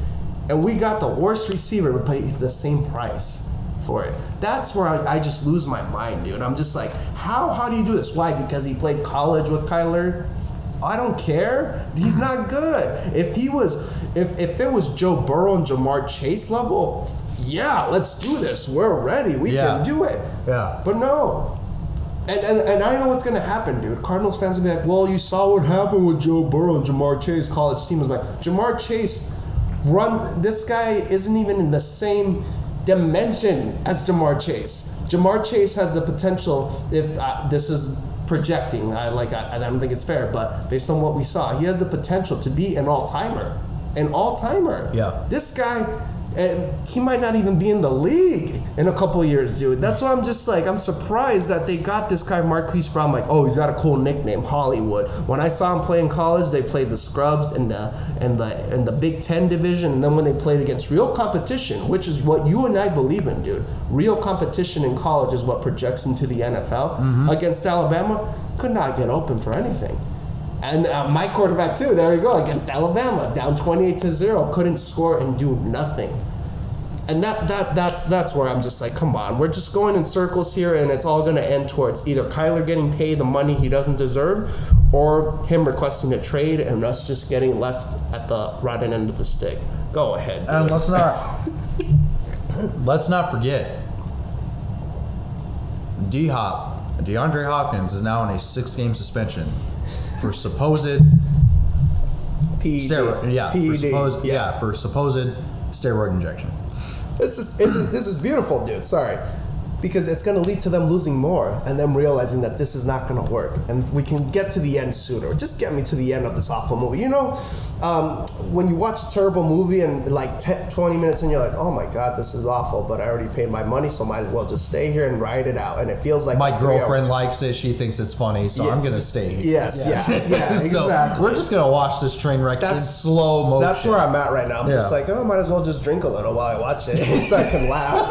And we got the worst receiver, but paid the same price for it. That's where I just lose my mind, dude. I'm just like, how do you do this? Why? Because he played college with Kyler? I don't care. He's not good. If it was Joe Burrow and Jamar Chase level, yeah, let's do this. We're ready. We can do it. Yeah. But no. And I know what's going to happen, dude. Cardinals fans will be like, well, you saw what happened with Joe Burrow and Jamar Chase, college team. Was like, Jamar Chase this guy isn't even in the same dimension as Jamar Chase. Jamar Chase has the potential, if this is projecting, I don't think it's fair, but based on what we saw, he has the potential to be an all-timer. Yeah. This guy, he might not even be in the league in a couple of years, dude. That's why I'm just like, I'm surprised that they got this guy Marquise Brown. Like, oh, he's got a cool nickname, Hollywood. When I saw him play in college, they played the scrubs in the Big Ten division, and then when they played against real competition, which is what you and I believe in, dude. Real competition in college is what projects into the NFL. Against Alabama, could not get open for anything. And my quarterback too, there you go, against Alabama, down 28-0, couldn't score and do nothing. And that's where I'm just like, come on, we're just going in circles here, and it's all going to end towards either Kyler getting paid the money he doesn't deserve, or him requesting a trade and us just getting left at the right end of the stick. Go ahead. And let's not forget, DeAndre Hopkins is now on a 6-game suspension for supposed steroid. For supposed steroid injection. This is beautiful, dude. Sorry. Because it's going to lead to them losing more and them realizing that this is not going to work. And we can get to the end sooner. Just get me to the end of this awful movie. When you watch a terrible movie and like 20 minutes and you're like, oh my God, this is awful, but I already paid my money, so might as well just stay here and ride it out. And it feels like my girlfriend likes it. She thinks it's funny, so I'm going to stay here. Yes, exactly. So we're just going to watch this train wreck in slow motion. That's where I'm at right now. I'm just like, might as well just drink a little while I watch it so I can laugh.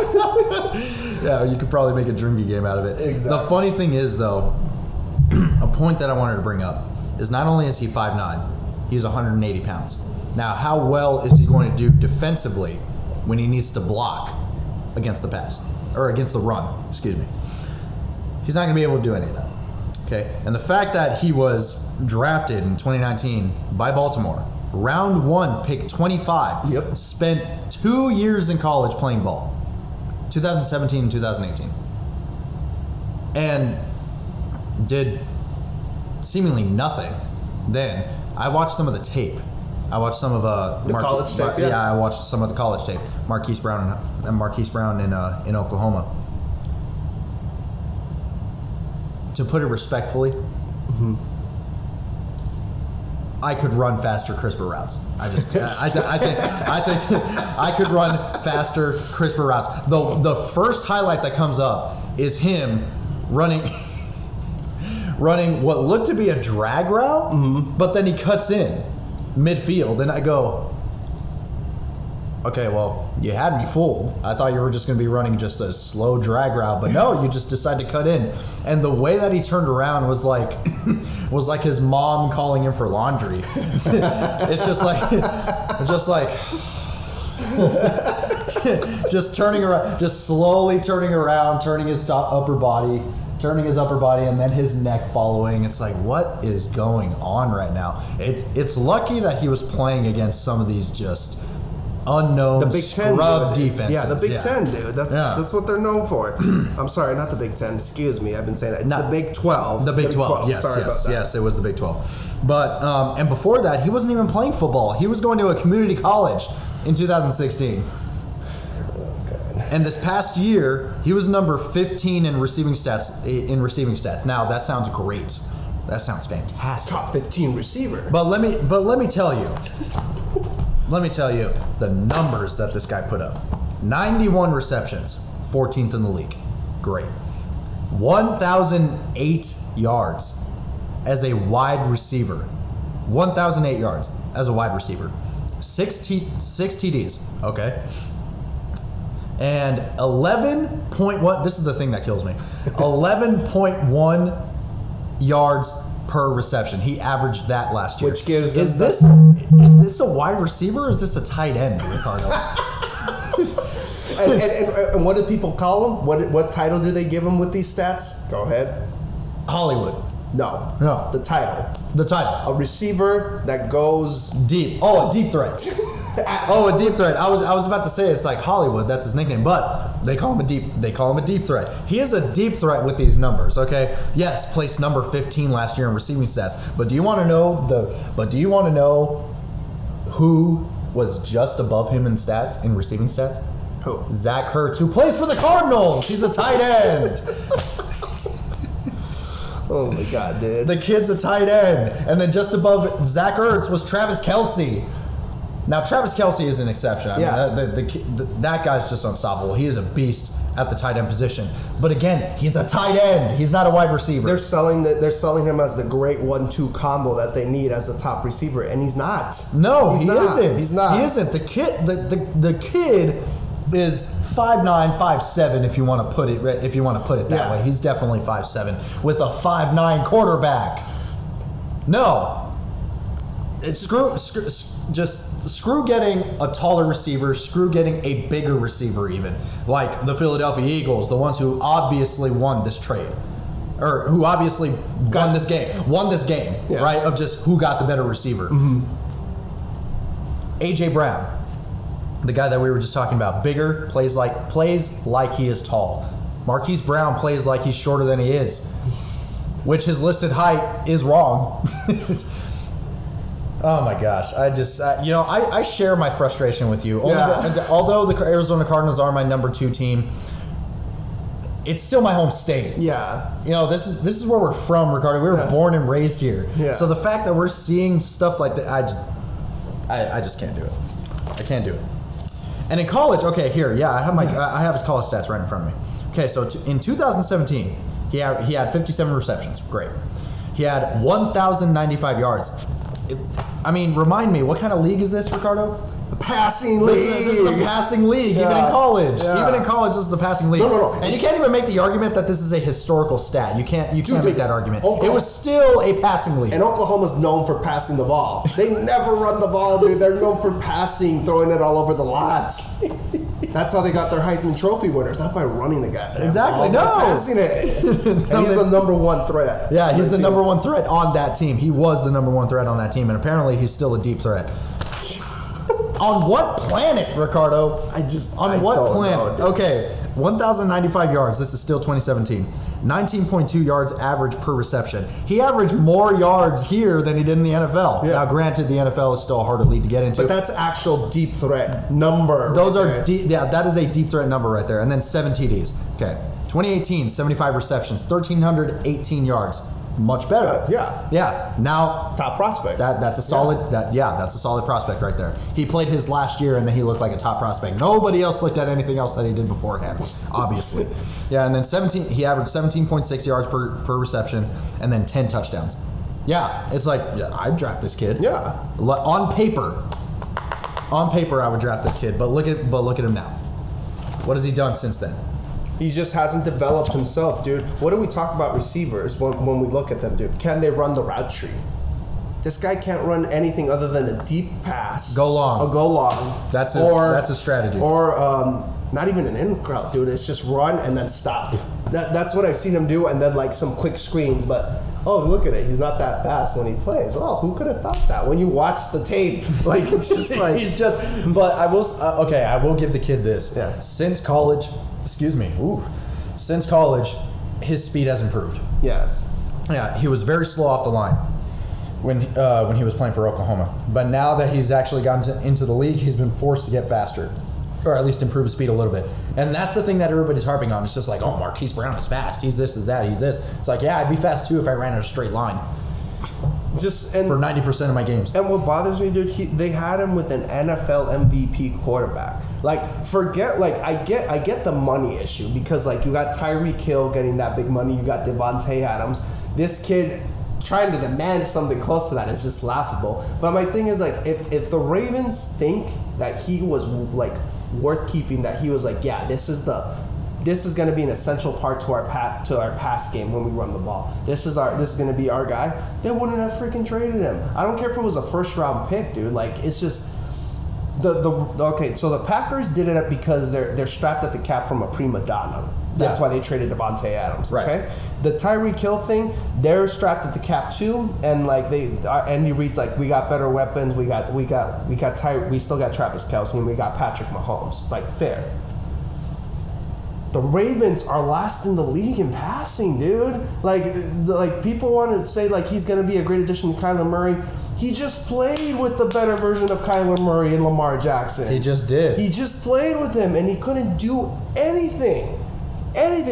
Yeah, you could probably make a drinking game out of it. Exactly. The funny thing is, though, a point that I wanted to bring up. is not only is he 5'9", he's 180 pounds. Now, how well is he going to do defensively when he needs to block against the pass? Or against the run, excuse me. He's not going to be able to do any of that. Okay? And the fact that he was drafted in 2019 by Baltimore, round 1, pick 25, spent 2 years in college playing ball, 2017 and 2018, and did seemingly nothing then. I watched some of the tape. I watched some of the college tape. Yeah, I watched some of the college tape. Marquise Brown in Oklahoma. To put it respectfully, I could run faster, crisper routes. I think I could run faster, crisper routes. The first highlight that comes up is him running what looked to be a drag route, but then he cuts in midfield, and I go, okay, well, you had me fooled. I thought you were just going to be running just a slow drag route, but no, you just decided to cut in. And the way that he turned around was like his mom calling him for laundry. It's just just turning around, just slowly turning around, turning his upper body, and then his neck following. It's like, what is going on right now? It's lucky that he was playing against some of these just unknown the Big Ten defenses. Yeah, the Big Ten, dude. That's what they're known for. I'm sorry, not the Big Ten. Excuse me, I've been saying that. It's the Big 12. The Big 12. Yes, it was the Big 12. But and before that, he wasn't even playing football. He was going to a community college in 2016. And this past year, he was number 15 in receiving stats. Now, that sounds great. That sounds fantastic. Top 15 receiver. But let me tell you. Let me tell you the numbers that this guy put up. 91 receptions, 14th in the league. Great. 1,008 yards as a wide receiver. 1,008 yards as a wide receiver. 6 TDs. Okay. And 11.1, this is the thing that kills me, 11.1 yards per reception. He averaged that last year. Which gives is this a wide receiver or is this a tight end, Ricardo? and what do people call him? What title do they give him with these stats? Go ahead. Hollywood. No. The title. A receiver that goes deep. Oh, a deep threat. A deep threat. I was about to say it's like Hollywood. That's his nickname, but they call him a deep threat. He is a deep threat with these numbers. Okay. Yes, placed number 15 last year in receiving stats. But do you want to know who was just above him in stats, in receiving stats? Who? Zach Ertz, who plays for the Cardinals. He's a tight end. Oh my God, dude. The kid's a tight end. And then just above Zach Ertz was Travis Kelce. Now, Travis Kelce is an exception. I mean, that guy's just unstoppable. He is a beast at the tight end position. But again, he's a tight end. He's not a wide receiver. They're selling him as the great 1-2 combo that they need as a top receiver, and he's not. No, he isn't. He's not. He isn't. The kid is 5'9", 5'7", if you want to put it that way. He's definitely 5'7", with a 5'9" quarterback. No. Screw getting a taller receiver, screw getting a bigger receiver even. Like the Philadelphia Eagles, the ones who obviously won this trade. Or who obviously won this game, right? Of just who got the better receiver. A.J. Brown, the guy that we were just talking about, bigger, plays like he is tall. Marquise Brown plays like he's shorter than he is, which his listed height is wrong. Oh my gosh, I share my frustration with you. Although the Arizona Cardinals are my number 2 team, it's still my home state. Yeah. This is where we're from, Ricardo. We were born and raised here. Yeah. So the fact that we're seeing stuff like that, I just can't do it. I can't do it. And in college, okay, here, I have his college stats right in front of me. Okay, so in 2017, he had 57 receptions. Great. He had 1,095 yards. Remind me, what kind of league is this, Ricardo? passing league. This is the passing league, even in college. Yeah. Even in college, this is the passing league. No. And you can't even make the argument that this is a historical stat. You can't make that argument. Oklahoma, it was still a passing league. And Oklahoma's known for passing the ball. They never run the ball, dude. They're known for passing, throwing it all over the lot. That's how they got their Heisman Trophy winners, not by running the guy. Exactly, no. Passing it. And he's the number one threat. Yeah, he's the number one threat on that team. He was the number one threat on that team, and apparently he's still a deep threat. On what planet, Ricardo? On what planet? Okay, 1,095 yards. This is still 2017. 19.2 yards average per reception. He averaged more yards here than he did in the NFL. Yeah. Now, granted, the NFL is still a harder league to get into. But that's actual deep threat number. Those are deep. Yeah, that is a deep threat number right there. And then 7 TDs. Okay, 2018, 75 receptions, 1,318 yards. Much better. Yeah. Now top prospect. That's a solid. That's a solid prospect right there. He played his last year and then he looked like a top prospect. Nobody else looked at anything else that he did beforehand. Obviously. Yeah, and then he averaged 17.6 yards per reception and then 10 touchdowns. Yeah, it's like I'd draft this kid. Yeah. On paper, I would draft this kid. But look at him now. What has he done since then? He just hasn't developed himself, dude. What do we talk about receivers when we look at them, dude? Can they run the route tree? This guy can't run anything other than a deep pass. Go long. A go long. That's a strategy. Or not even an in route, dude. It's just run and then stop. That's what I've seen him do, and then like some quick screens. But look at it. He's not that fast when he plays. Oh, who could have thought that? When you watch the tape, like it's just like he's just. But I will. I will give the kid this. Yeah. Since college. Since college, his speed has improved. Yes. Yeah, he was very slow off the line when he was playing for Oklahoma. But now that he's actually gotten into the league, he's been forced to get faster, or at least improve his speed a little bit. And that's the thing that everybody's harping on. It's just like, oh, Marquise Brown is fast. He's this, is that, he's this. It's like, yeah, I'd be fast too if I ran in a straight line. For 90% of my games. And what bothers me, dude, they had him with an NFL MVP quarterback. Like, forget, like, I get the money issue because, like, you got Tyreek Hill getting that big money, you got Devontae Adams. This kid trying to demand something close to that is just laughable. But my thing is, like, if the Ravens think that he was, like, worth keeping, that he was like, yeah, this is going to be an essential part to our pass game when we run the ball. This is going to be our guy. They wouldn't have freaking traded him. I don't care if it was a first round pick, dude. Like, it's just okay. So the Packers did it because they're strapped at the cap from a prima donna. That's why they traded Devontae Adams. Right. Okay. The Tyreek Hill thing, they're strapped at the cap too, and like Andy Reid's like, we got better weapons. We still got Travis Kelce and we got Patrick Mahomes. It's like fair. The Ravens are last in the league in passing, dude. Like people want to say like he's going to be a great addition to Kyler Murray. He just played with the better version of Kyler Murray and Lamar Jackson. He just did. He just played with him, and he couldn't do anything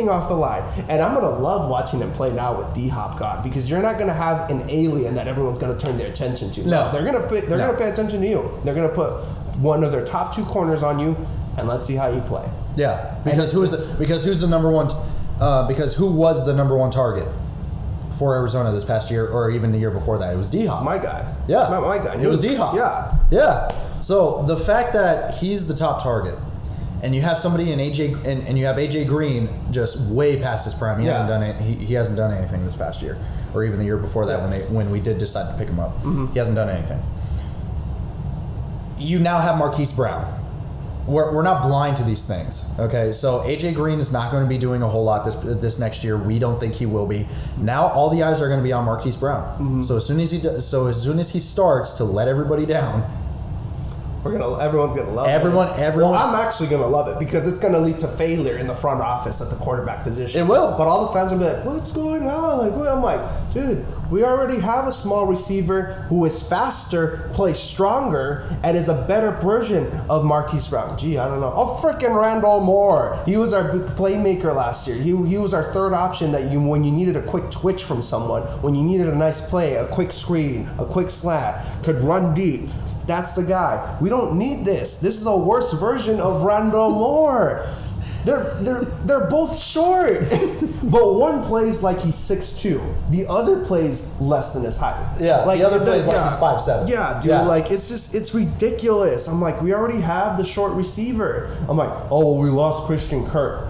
off the line. And I'm going to love watching him play now with D-Hop gone, because you're not going to have an alien that everyone's going to turn their attention to. No. They're going to pay attention to you. They're going to put one of their top two corners on you, and let's see how you play. Yeah, because who was the number one target for Arizona this past year, or even the year before that? It was D-Hop. My guy. Yeah. My guy. It was D-Hop. Yeah. Yeah. So the fact that he's the top target, and you have somebody in AJ, and you have AJ Green just way past his prime. He hasn't done anything this past year, or even the year before that when we did decide to pick him up. Mm-hmm. He hasn't done anything. You now have Marquise Brown. We're not blind to these things, okay? So AJ Green is not going to be doing a whole lot this next year. We don't think he will be. Now all the eyes are going to be on Marquise Brown. Mm-hmm. So as soon as he starts to let everybody down, everyone's gonna love it. Everyone. Well, I'm actually gonna love it because it's gonna lead to failure in the front office at the quarterback position. It will. But all the fans will be like, "What's going on?" Like, what? I'm like, dude, we already have a small receiver who is faster, plays stronger, and is a better version of Marquise Brown. Gee, I don't know. Oh, freaking Randall Moore. He was our playmaker last year. He was our third option that when you needed a quick twitch from someone, when you needed a nice play, a quick screen, a quick slant, could run deep. That's the guy. We don't need this. This is a worse version of Randall Moore. They're both short. But one plays like he's 6'2". The other plays less than his height. Yeah, like the other plays like he's 5'7". Yeah, dude, like it's ridiculous. I'm like, we already have the short receiver. I'm like, oh, well, we lost Christian Kirk.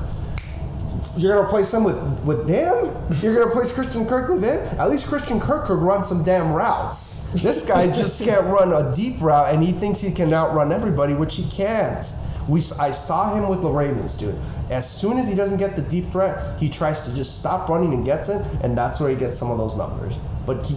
You're gonna replace him with him? You're gonna replace Christian Kirk with him? At least Christian Kirk could run some damn routes. This guy just can't run a deep route, and he thinks he can outrun everybody, which he can't. I saw him with the Ravens, dude. As soon as he doesn't get the deep threat, he tries to just stop running and gets it, and that's where he gets some of those numbers. But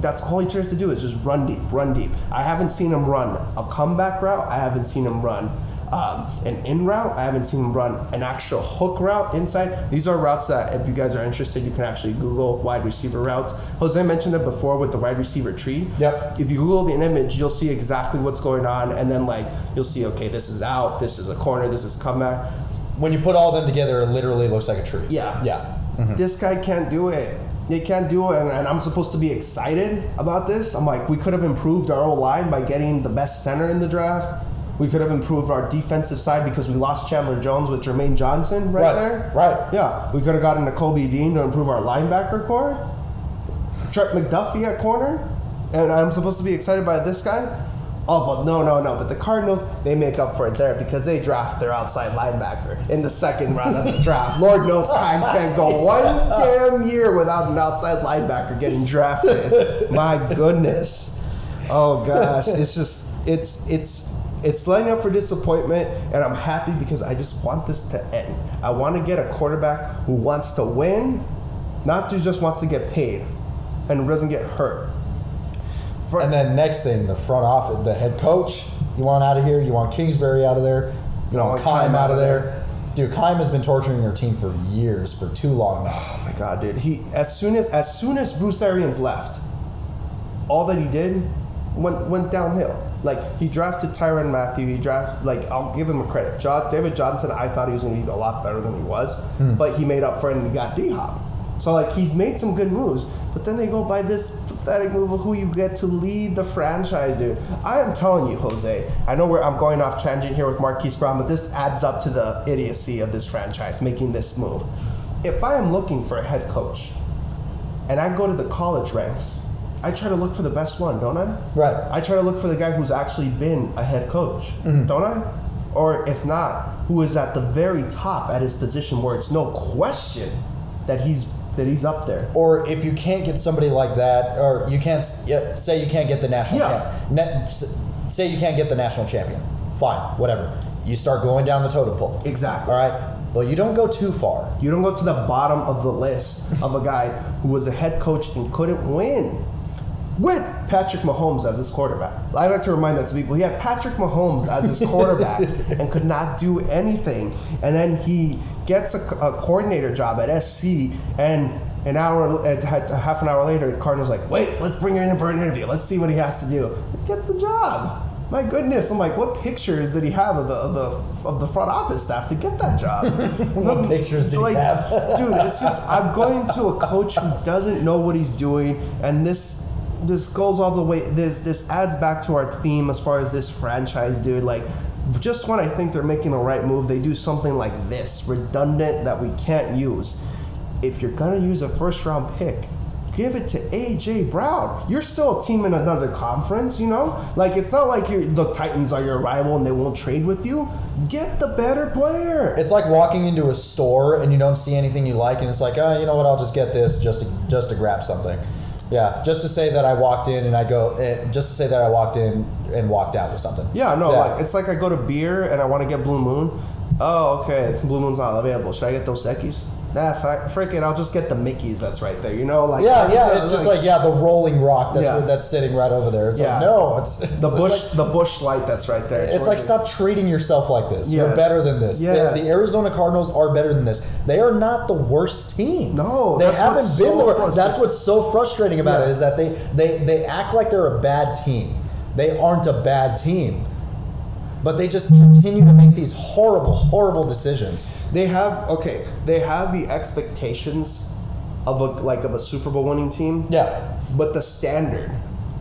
that's all he tries to do is just run deep. I haven't seen him run a comeback route. I haven't seen him run an in route. I haven't seen him run an actual hook route inside. These are routes that, if you guys are interested, you can actually Google wide receiver routes. Jose mentioned it before with the wide receiver tree. Yep. If you Google the image, you'll see exactly what's going on, and then like you'll see, okay, this is out, this is a corner, this is comeback. When you put all of them together, it literally looks like a tree. Yeah. Yeah. Mm-hmm. This guy can't do it. They can't do it, and I'm supposed to be excited about this. I'm like, we could have improved our O-line by getting the best center in the draft. We could have improved our defensive side because we lost Chandler Jones with Jermaine Johnson right there. Right. Yeah. We could have gotten Nakobe Dean to improve our linebacker core. Trent McDuffie at corner. And I'm supposed to be excited by this guy? Oh, but no. But the Cardinals, they make up for it there because they draft their outside linebacker in the second round of the draft. Lord knows Kyle can't go one damn year without an outside linebacker getting drafted. My goodness. Oh, gosh. It's just, it's lining up for disappointment, and I'm happy because I just want this to end. I want to get a quarterback who wants to win, not just wants to get paid and doesn't get hurt. And then next thing, the front office, the head coach, you want out of here. You want Kingsbury out of there. You want Keim out of there. Dude, Keim has been torturing your team for years, for too long now. Oh my God, dude. As soon as Bruce Arians left, all that he did went downhill. Like, he drafted Tyrann Mathieu. I'll give him a credit. David Johnson, I thought he was going to be a lot better than he was, but he made up for it and he got D-Hop. So, like, he's made some good moves, but then they go by this pathetic move of who you get to lead the franchise, dude. I am telling you, Jose, I know I'm going off tangent here with Marquise Brown, but this adds up to the idiocy of this franchise making this move. If I am looking for a head coach and I go to the college ranks, I try to look for the best one, don't I? Right. I try to look for the guy who's actually been a head coach, don't I? Or if not, who is at the very top at his position where it's no question that he's up there. Or if you can't get somebody like that, or you can't say you can't get the national champion. Say you can't get the national champion. Fine, whatever. You start going down the totem pole. Exactly. All right. But you don't go too far. You don't go to the bottom of the list of a guy who was a head coach and couldn't win with Patrick Mahomes as his quarterback. I like to remind that to people. He had Patrick Mahomes as his quarterback and could not do anything. And then he gets a coordinator job at SC, and half an hour later, the Cardinals like, wait, let's bring him in for an interview. Let's see what he has to do. He gets the job. My goodness, I'm like, what pictures did he have of the front office staff to get that job? What pictures did he have? Dude, it's just, I'm going to a coach who doesn't know what he's doing, and this goes all the way. This adds back to our theme as far as this franchise, dude. Like, just when I think they're making the right move, they do something like this, redundant, that we can't use. If you're gonna use a first-round pick, give it to A.J. Brown. You're still a team in another conference, you know? Like, it's not like the Titans are your rival and they won't trade with you. Get the better player. It's like walking into a store and you don't see anything you like, and it's like, oh, you know what? I'll just get this just to grab something. Yeah, just to say that I walked in and walked out with something. Yeah, no, like, it's like I go to beer and I want to get Blue Moon. Oh, okay, Blue Moon's not available. Should I get Dos Equis? Nah, frick it, I'll just get the Mickeys that's right there, you know? Like, it's just like the Rolling Rock that's sitting right over there. It's like, no, it's the Busch Light that's right there. It's like, stop treating yourself like this. Yes. You're better than this. Yes. The Arizona Cardinals are better than this. They are not the worst team. No, they haven't been the worst. That's what's so frustrating about it, is that they act like they're a bad team. They aren't a bad team. But they just continue to make these horrible, horrible decisions. They have the expectations of a Super Bowl winning team. Yeah. But the standard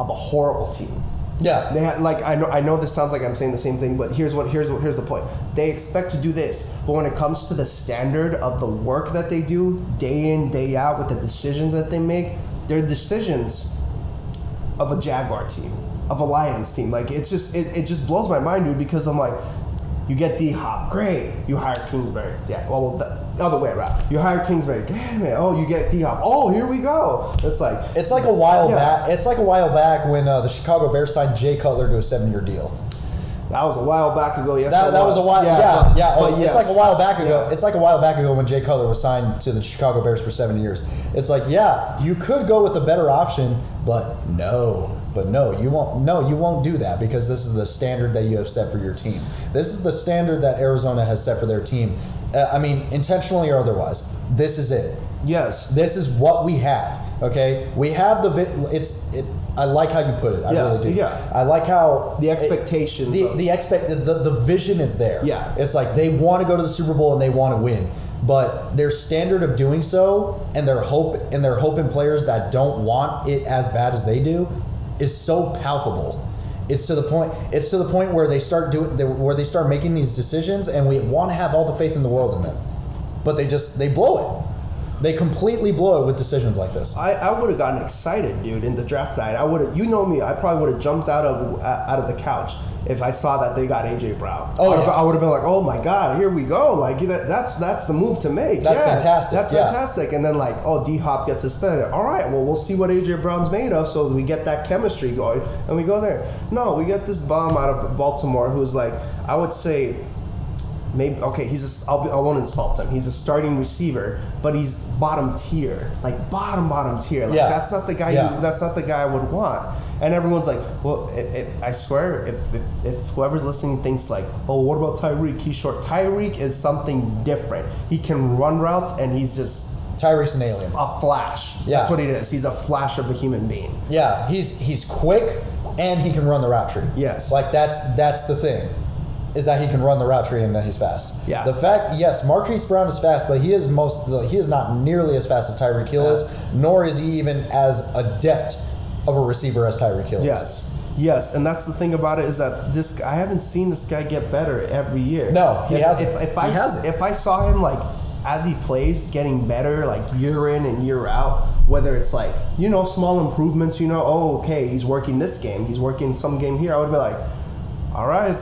of a horrible team. Yeah. They had, like, I know this sounds like I'm saying the same thing, but here's the point. They expect to do this, but when it comes to the standard of the work that they do day in, day out, with the decisions that they make, they're decisions of a Jaguar team, of a Lions team. Like, it just blows my mind, dude, because I'm like, you get D-Hop, great. You hire Kingsbury. Yeah, well, the other way around. You hire Kingsbury, damn it. Oh, you get D-Hop. Oh, here we go. It's like a while back. It's like a while back when the Chicago Bears signed Jay Cutler to a 7-year deal. That was a while back ago. Yes, that was a while. But yes. It's like a while back ago. Yeah. It's like a while back ago when Jay Cutler was signed to the Chicago Bears for 7 years. It's like, yeah, you could go with a better option, but no, you won't. No, you won't do that, because this is the standard that you have set for your team. This is the standard that Arizona has set for their team. I mean, intentionally or otherwise. This is it. Yes. This is what we have. Okay, we have I like how you put it. I really do. Yeah. I like how the expectations. The vision is there. Yeah. It's like they want to go to the Super Bowl and they want to win, but their standard of doing so and their hope in players that don't want it as bad as they do is so palpable. It's to the point where they start making these decisions, and we want to have all the faith in the world in them, but they blow it. They completely blow it with decisions like this. I would have gotten excited, dude, in the draft night. I would have, you know me, I probably would have jumped out of the couch if I saw that they got AJ Brown. I would have been like, oh my God, here we go. Like, that's the move to make. That's fantastic. That's fantastic. And then, like, oh, D-Hop gets suspended. All right, well, we'll see what AJ Brown's made of, so we get that chemistry going and we go there. No, we get this bum out of Baltimore who's, like, I would say, maybe, okay, I won't insult him. He's a starting receiver, but he's bottom tier, like bottom tier. Like, that's not the guy. That's not the guy I would want. And everyone's like, well, I swear, if whoever's listening thinks like, oh, what about Tyreek? He's short. Tyreek is something different. He can run routes, and he's just Tyreek's an alien. A flash. Yeah. That's what he is. He's a flash of a human being. Yeah, he's quick, and he can run the route tree. Yes. Like that's the thing, is that he can run the route tree and that he's fast. Yeah. The fact, yes, Marquise Brown is fast, but he is not nearly as fast as Tyreek Hill is, nor is he even as adept of a receiver as Tyreek Hill is. Yes, and that's the thing about it, is that I haven't seen this guy get better every year. No, he hasn't. If I saw him, like, as he plays, getting better, like, year in and year out, whether it's like, small improvements, oh, okay, he's working this game, he's working some game here, I would be like, all right,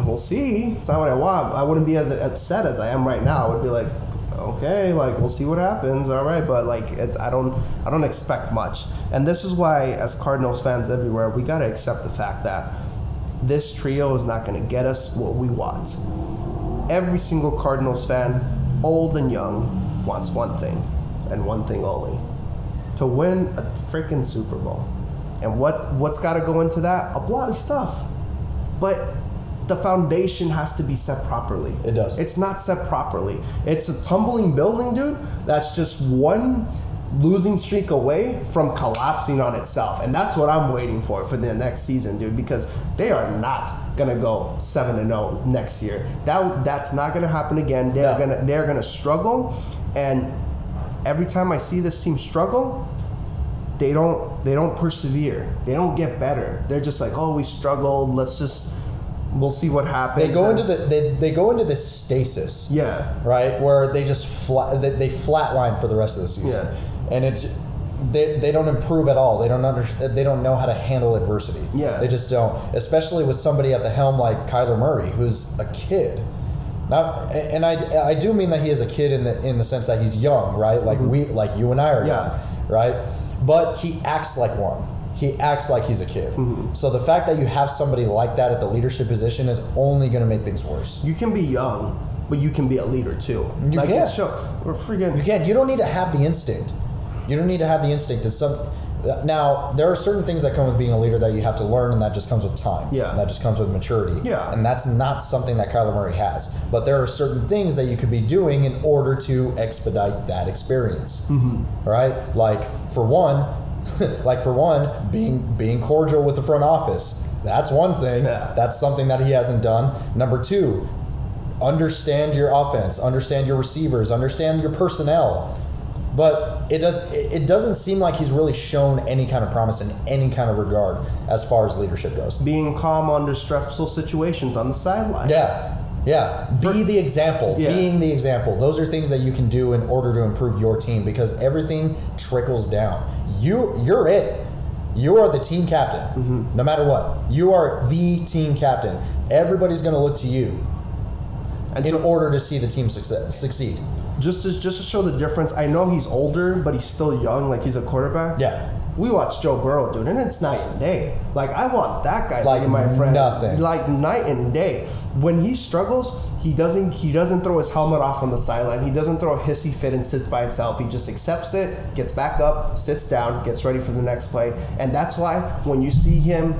we'll see. It's not what I want. I wouldn't be as upset as I am right now. I would be like, okay, like, we'll see what happens. All right, but like, I don't expect much. And this is why, as Cardinals fans everywhere, we gotta accept the fact that this trio is not gonna get us what we want. Every single Cardinals fan, old and young, wants one thing, and one thing only: to win a freaking Super Bowl. And what's got to go into that? A lot of stuff. But the foundation has to be set properly. It does. It's not set properly. It's a tumbling building, dude, that's just one losing streak away from collapsing on itself. And that's what I'm waiting for the next season, dude, because they are not going to go 7-0 next year. That's not going to happen again. They're going to struggle. And every time I see this team struggle, they don't persevere. They don't get better. They're just like, oh, we struggled. We'll see what happens. They go into this stasis. Yeah. Right, where they just they flatline for the rest of the season. Yeah. And they don't improve at all. They don't know how to handle adversity. Yeah. They just don't. Especially with somebody at the helm like Kyler Murray, who's a kid. And I do mean that he is a kid in the sense that he's young, right? Like you and I are young, right? But he acts like one. He acts like he's a kid. Mm-hmm. So the fact that you have somebody like that at the leadership position is only going to make things worse. You can be young, but you can be a leader too. You can. You can. You don't need to have the instinct. You don't need to have the instinct. Now, there are certain things that come with being a leader that you have to learn, and that just comes with time. Yeah. And that just comes with maturity. Yeah. And that's not something that Kyler Murray has. But there are certain things that you could be doing in order to expedite that experience. Mm-hmm. Right? Like for one, being cordial with the front office. That's one thing. Yeah. That's something that he hasn't done. Number two, understand your offense, understand your receivers, understand your personnel. But it doesn't seem like he's really shown any kind of promise in any kind of regard as far as leadership goes. Being calm under stressful situations on the sideline. Yeah. Be the example. Yeah. Being the example. Those are things that you can do in order to improve your team because everything trickles down. You're it. You are the team captain. No matter what. You are the team captain. Everybody's going to look to you in order to see the team succeed. Just to show the difference, I know he's older, but he's still young, like he's a quarterback. Yeah. We watch Joe Burrow, dude, and it's night and day. Like, I want that guy like to be my friend. Nothing. Like, night and day. When he struggles, he doesn't throw his helmet off on the sideline. He doesn't throw a hissy fit and sits by himself. He just accepts it, gets back up, sits down, gets ready for the next play. And that's why when you see him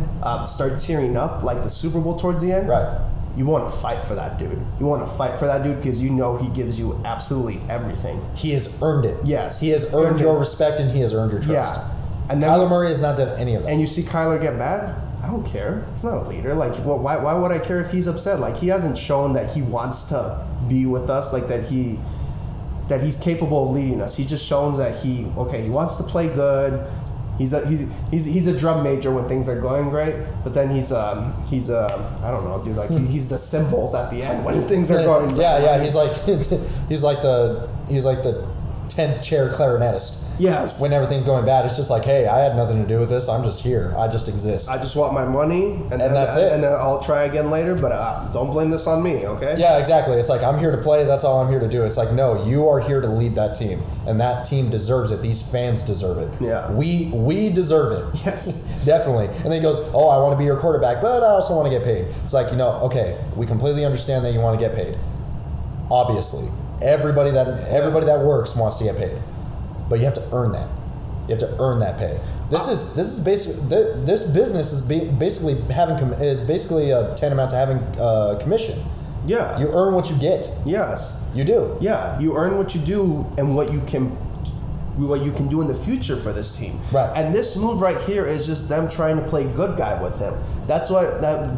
start tearing up, like the Super Bowl towards the end, right. You want to fight for that dude. You want to fight for that dude because you know he gives you absolutely everything. He has earned it. Yes. He has earned your respect and he has earned your trust. Yeah. And then Kyler Murray has not done any of that. And you see Kyler get mad? I don't care. He's not a leader. Like, why would I care if he's upset? Like, he hasn't shown that he wants to be with us, like that he's capable of leading us. He just shows that he wants to play good. He's a drum major when things are going great, but then he's I don't know, dude. Like he's the cymbals at the end when things are going great. Yeah. He's like the 10th chair clarinetist. Yes. When everything's going bad, it's just like, hey, I had nothing to do with this. I'm just here. I just exist. I just want my money, and then that's it. And then I'll try again later. But don't blame this on me, okay? Yeah, exactly. It's like I'm here to play. That's all I'm here to do. It's like, no, you are here to lead that team, and that team deserves it. These fans deserve it. Yeah. We deserve it. Yes. Definitely. And then he goes, oh, I want to be your quarterback, but I also want to get paid. It's like, okay, we completely understand that you want to get paid. Obviously, everybody that works wants to get paid, but you have to earn that. You have to earn that pay. This business is basically tantamount to having commission. Yeah. You earn what you get. Yes. You do. Yeah. You earn what you do and what you can do in the future for this team. Right. And this move right here is just them trying to play good guy with him. That's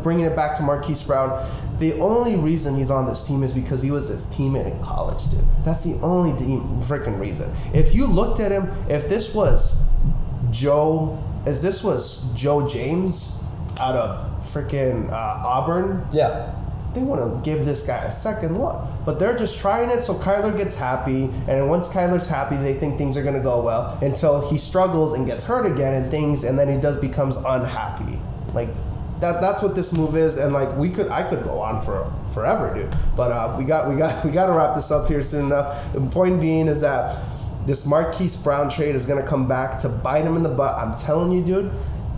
bringing it back to Marquise Brown. The only reason he's on this team is because he was his teammate in college, dude. That's the only freaking reason. If you looked at him, if this was Joe James out of freaking Auburn, yeah, they wouldn't give this guy a second look. But they're just trying it so Kyler gets happy, and once Kyler's happy, they think things are going to go well until he struggles and gets hurt again and then he becomes unhappy. Like, that's what this move is, and like I could go on for forever, dude. But we got to wrap this up here soon enough. The point being is that this Marquise Brown trade is gonna come back to bite him in the butt. I'm telling you, dude,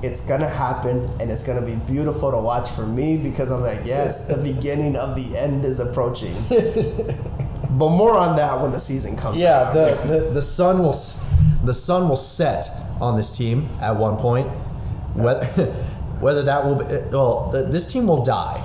it's gonna happen, and it's gonna be beautiful to watch for me because I'm like, yes, the beginning of the end is approaching. But more on that when the season comes. Yeah, the sun will set on this team at one point. Whether that will be, this team will die,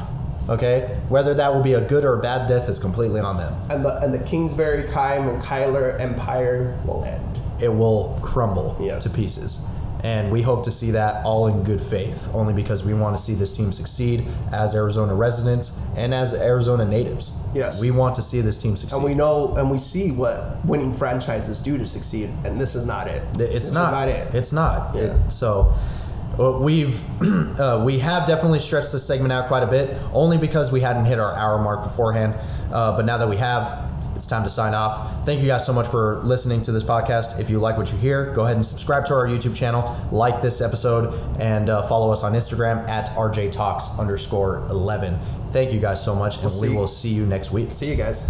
okay? Whether that will be a good or a bad death is completely on them. And the Kingsbury, Kime, and Kyler empire will end. It will crumble to pieces. And we hope to see that all in good faith, only because we want to see this team succeed as Arizona residents and as Arizona natives. Yes. We want to see this team succeed. And we know and we see what winning franchises do to succeed, and this is not it. It's not it. It's not. Yeah. We have definitely stretched this segment out quite a bit, only because we hadn't hit our hour mark beforehand. But now that we have, it's time to sign off. Thank you guys so much for listening to this podcast. If you like what you hear, go ahead and subscribe to our YouTube channel, like this episode, and follow us on Instagram at RJTalks_11. Thank you guys so much, and we will see you next week. See you guys.